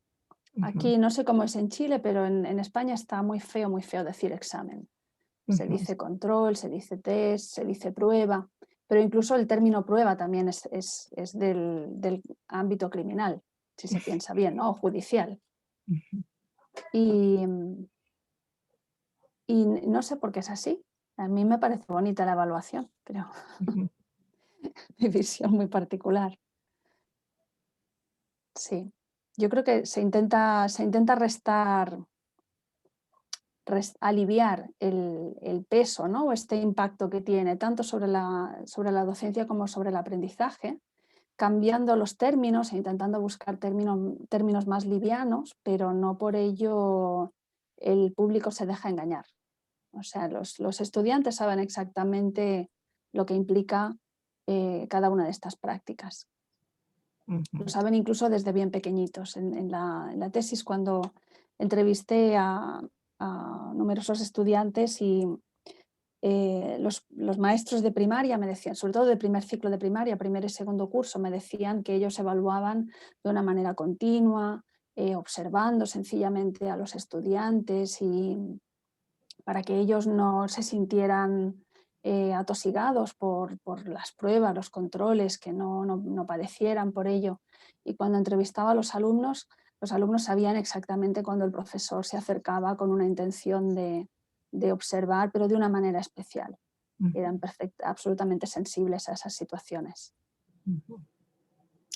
Aquí no sé cómo es en Chile, pero en España está muy feo decir examen. Se dice control, se dice test, se dice prueba, pero incluso el término prueba también es del ámbito criminal, si se piensa bien, ¿no? O judicial. Y no sé por qué es así. A mí me parece bonita la evaluación, pero mi visión muy particular. Sí, yo creo que se intenta aliviar el peso, ¿no? O este impacto que tiene tanto sobre la docencia como sobre el aprendizaje, cambiando los términos e intentando buscar términos más livianos, pero no por ello el público se deja engañar. O sea, los estudiantes saben exactamente lo que implica cada una de estas prácticas. Lo saben incluso desde bien pequeñitos. En la tesis, cuando entrevisté a numerosos estudiantes y los maestros de primaria me decían, sobre todo de primer ciclo de primaria, primer y segundo curso, me decían que ellos evaluaban de una manera continua, observando sencillamente a los estudiantes y para que ellos no se sintieran atosigados por las pruebas, los controles, que no padecieran por ello. Y cuando entrevistaba a los alumnos sabían exactamente cuando el profesor se acercaba con una intención de observar, pero de una manera especial. Eran absolutamente sensibles a esas situaciones.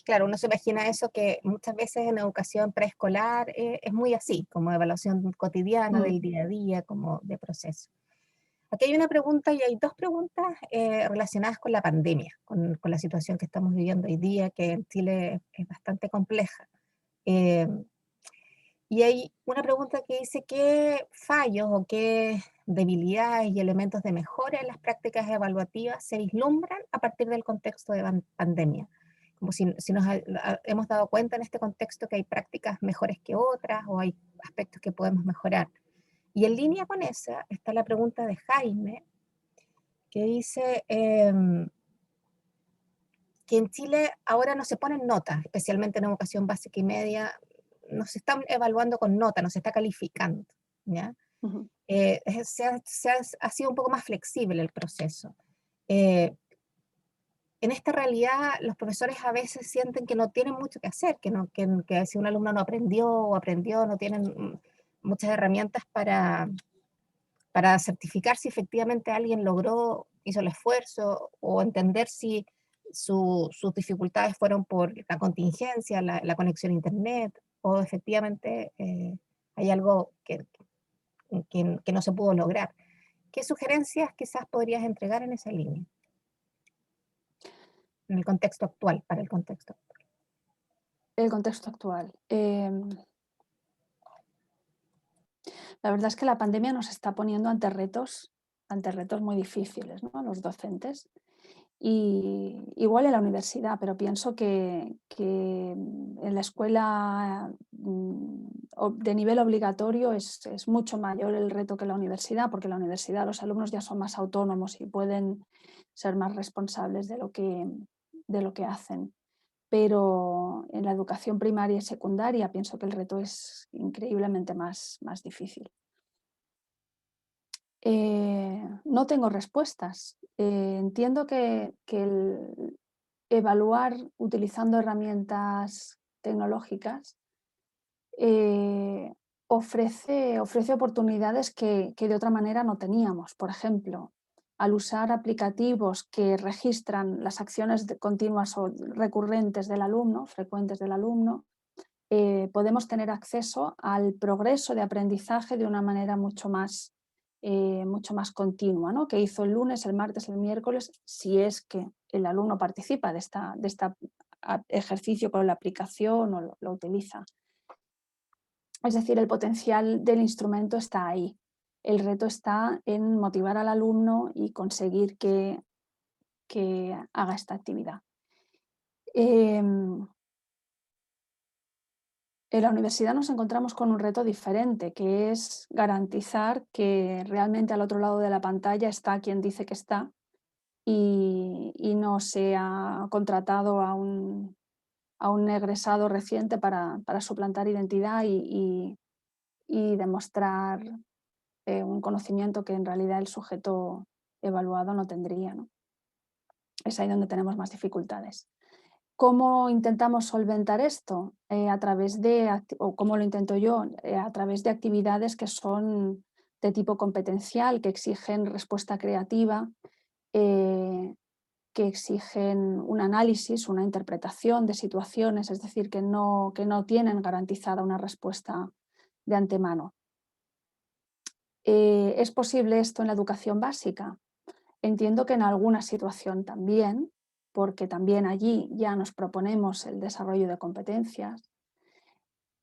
Claro, uno se imagina eso, que muchas veces en educación preescolar es muy así, como evaluación cotidiana del día a día, como de proceso. Aquí hay una pregunta, y hay dos preguntas relacionadas con la pandemia, con la situación que estamos viviendo hoy día, que en Chile es bastante compleja. Y hay una pregunta que dice, ¿qué fallos o qué debilidades y elementos de mejora en las prácticas evaluativas se vislumbran a partir del contexto de pandemia? Como si nos hemos dado cuenta en este contexto que hay prácticas mejores que otras, o hay aspectos que podemos mejorar. Y en línea con esa está la pregunta de Jaime, que dice que en Chile ahora no se ponen notas, especialmente en educación básica y media, no se están evaluando con nota, no se está calificando, ¿ya? Ujú. Ha sido un poco más flexible el proceso. En esta realidad, los profesores a veces sienten que no tienen mucho que hacer, que si un alumno no aprendió o aprendió, no tienen muchas herramientas para certificar si efectivamente alguien logró, hizo el esfuerzo, o entender si sus dificultades fueron por la contingencia, la conexión a internet, o efectivamente hay algo que no se pudo lograr. ¿Qué sugerencias quizás podrías entregar en esa línea? En el contexto actual, para el contexto actual. El contexto actual. La verdad es que la pandemia nos está poniendo ante retos muy difíciles, ¿no? A los docentes. Y igual en la universidad, pero pienso que en la escuela de nivel obligatorio es mucho mayor el reto que la universidad, porque en la universidad los alumnos ya son más autónomos y pueden ser más responsables de lo que hacen. Pero en la educación primaria y secundaria pienso que el reto es increíblemente más difícil. No tengo respuestas. Entiendo que el evaluar utilizando herramientas tecnológicas ofrece oportunidades que de otra manera no teníamos. Por ejemplo, al usar aplicativos que registran las acciones continuas o recurrentes del alumno, frecuentes del alumno, podemos tener acceso al progreso de aprendizaje de una manera mucho más continua, ¿no? ¿Qué hizo el lunes, el martes, el miércoles? Si es que el alumno participa de este ejercicio con la aplicación o lo utiliza. Es decir, el potencial del instrumento está ahí. El reto está en motivar al alumno y conseguir que haga esta actividad. En la universidad nos encontramos con un reto diferente, que es garantizar que realmente al otro lado de la pantalla está quien dice que está y no se ha contratado a un egresado reciente para suplantar identidad y demostrar un conocimiento que en realidad el sujeto evaluado no tendría, ¿no? Es ahí donde tenemos más dificultades. ¿Cómo intentamos solventar esto? O cómo lo intento yo, a través de actividades que son de tipo competencial, que exigen respuesta creativa, que exigen un análisis, una interpretación de situaciones, es decir, que no tienen garantizada una respuesta de antemano. ¿Es posible esto en la educación básica? Entiendo que en alguna situación también, porque también allí ya nos proponemos el desarrollo de competencias,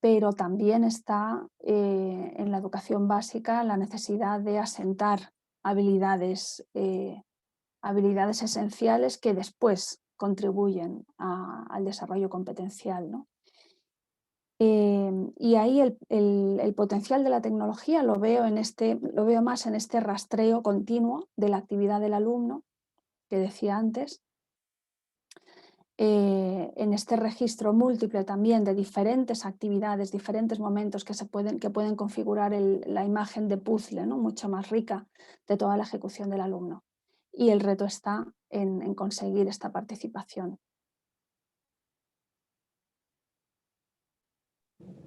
pero también está en la educación básica la necesidad de asentar habilidades esenciales que después contribuyen al desarrollo competencial, ¿no? Y ahí el potencial de la tecnología lo veo más en este rastreo continuo de la actividad del alumno, que decía antes, en este registro múltiple también de diferentes actividades, diferentes momentos que pueden configurar la imagen de puzzle, ¿no? Mucho más rica de toda la ejecución del alumno. Y el reto está en conseguir esta participación.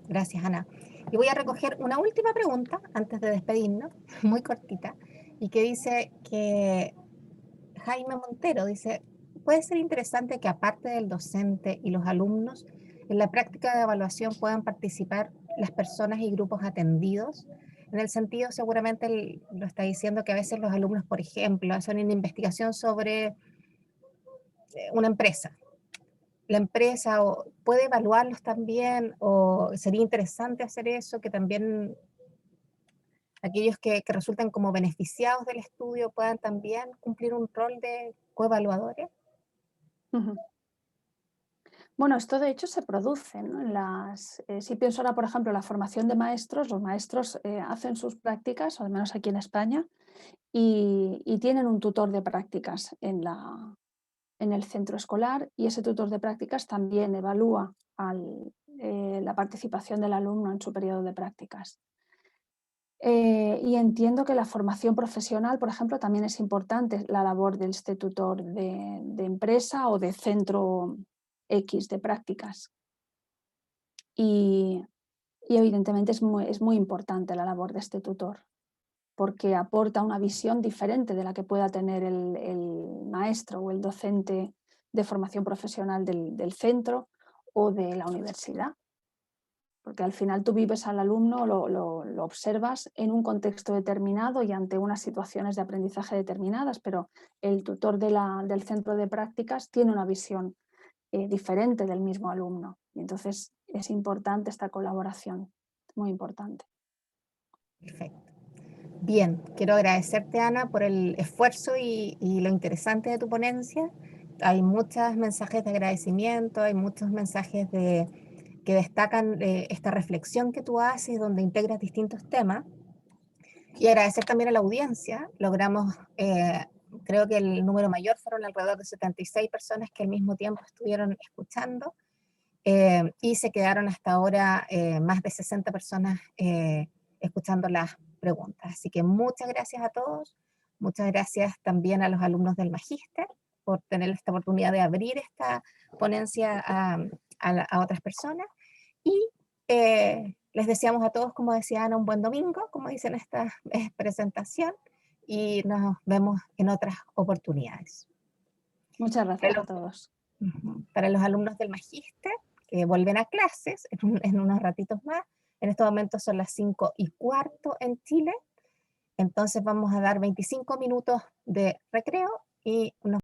Gracias, Ana. Y voy a recoger una última pregunta antes de despedirnos, muy cortita, y que dice que Jaime Montero dice, puede ser interesante que aparte del docente y los alumnos, en la práctica de evaluación puedan participar las personas y grupos atendidos. En el sentido, seguramente lo está diciendo, que a veces los alumnos, por ejemplo, hacen una investigación sobre una empresa. La empresa puede evaluarlos también, o sería interesante hacer eso, que también aquellos que resultan como beneficiados del estudio puedan también cumplir un rol de coevaluadores. Ujú. Bueno, esto de hecho se produce, ¿no? Si pienso ahora, por ejemplo, en la formación de maestros, los maestros hacen sus prácticas, o al menos aquí en España, y tienen un tutor de prácticas en el centro escolar, y ese tutor de prácticas también evalúa la participación del alumno en su periodo de prácticas. Y entiendo que la formación profesional, por ejemplo, también es importante la labor del este tutor de empresa o de centro X de prácticas. Y evidentemente es muy importante la labor de este tutor, porque aporta una visión diferente de la que pueda tener el maestro o el docente de formación profesional del centro o de la universidad. Porque al final tú vives al alumno, lo observas en un contexto determinado y ante unas situaciones de aprendizaje determinadas, pero el tutor del centro de prácticas tiene una visión diferente del mismo alumno. Y entonces es importante esta colaboración, muy importante. Perfecto. Bien, quiero agradecerte, Ana, por el esfuerzo y lo interesante de tu ponencia. Hay muchos mensajes de agradecimiento, hay muchos mensajes que destacan esta reflexión que tú haces, donde integras distintos temas. Y agradecer también a la audiencia. Logramos, creo que el número mayor fueron alrededor de 76 personas que al mismo tiempo estuvieron escuchando. Y se quedaron hasta ahora más de 60 personas escuchando las preguntas. Así que muchas gracias a todos, muchas gracias también a los alumnos del Magíster por tener esta oportunidad de abrir esta ponencia a otras personas, y les deseamos a todos, como decía Ana, un buen domingo, como dice en esta presentación, y nos vemos en otras oportunidades. Muchas gracias a todos. Para los alumnos del Magíster, que vuelven a clases en unos ratitos más. En estos momentos son las 5:15 en Chile. Entonces vamos a dar 25 minutos de recreo y nos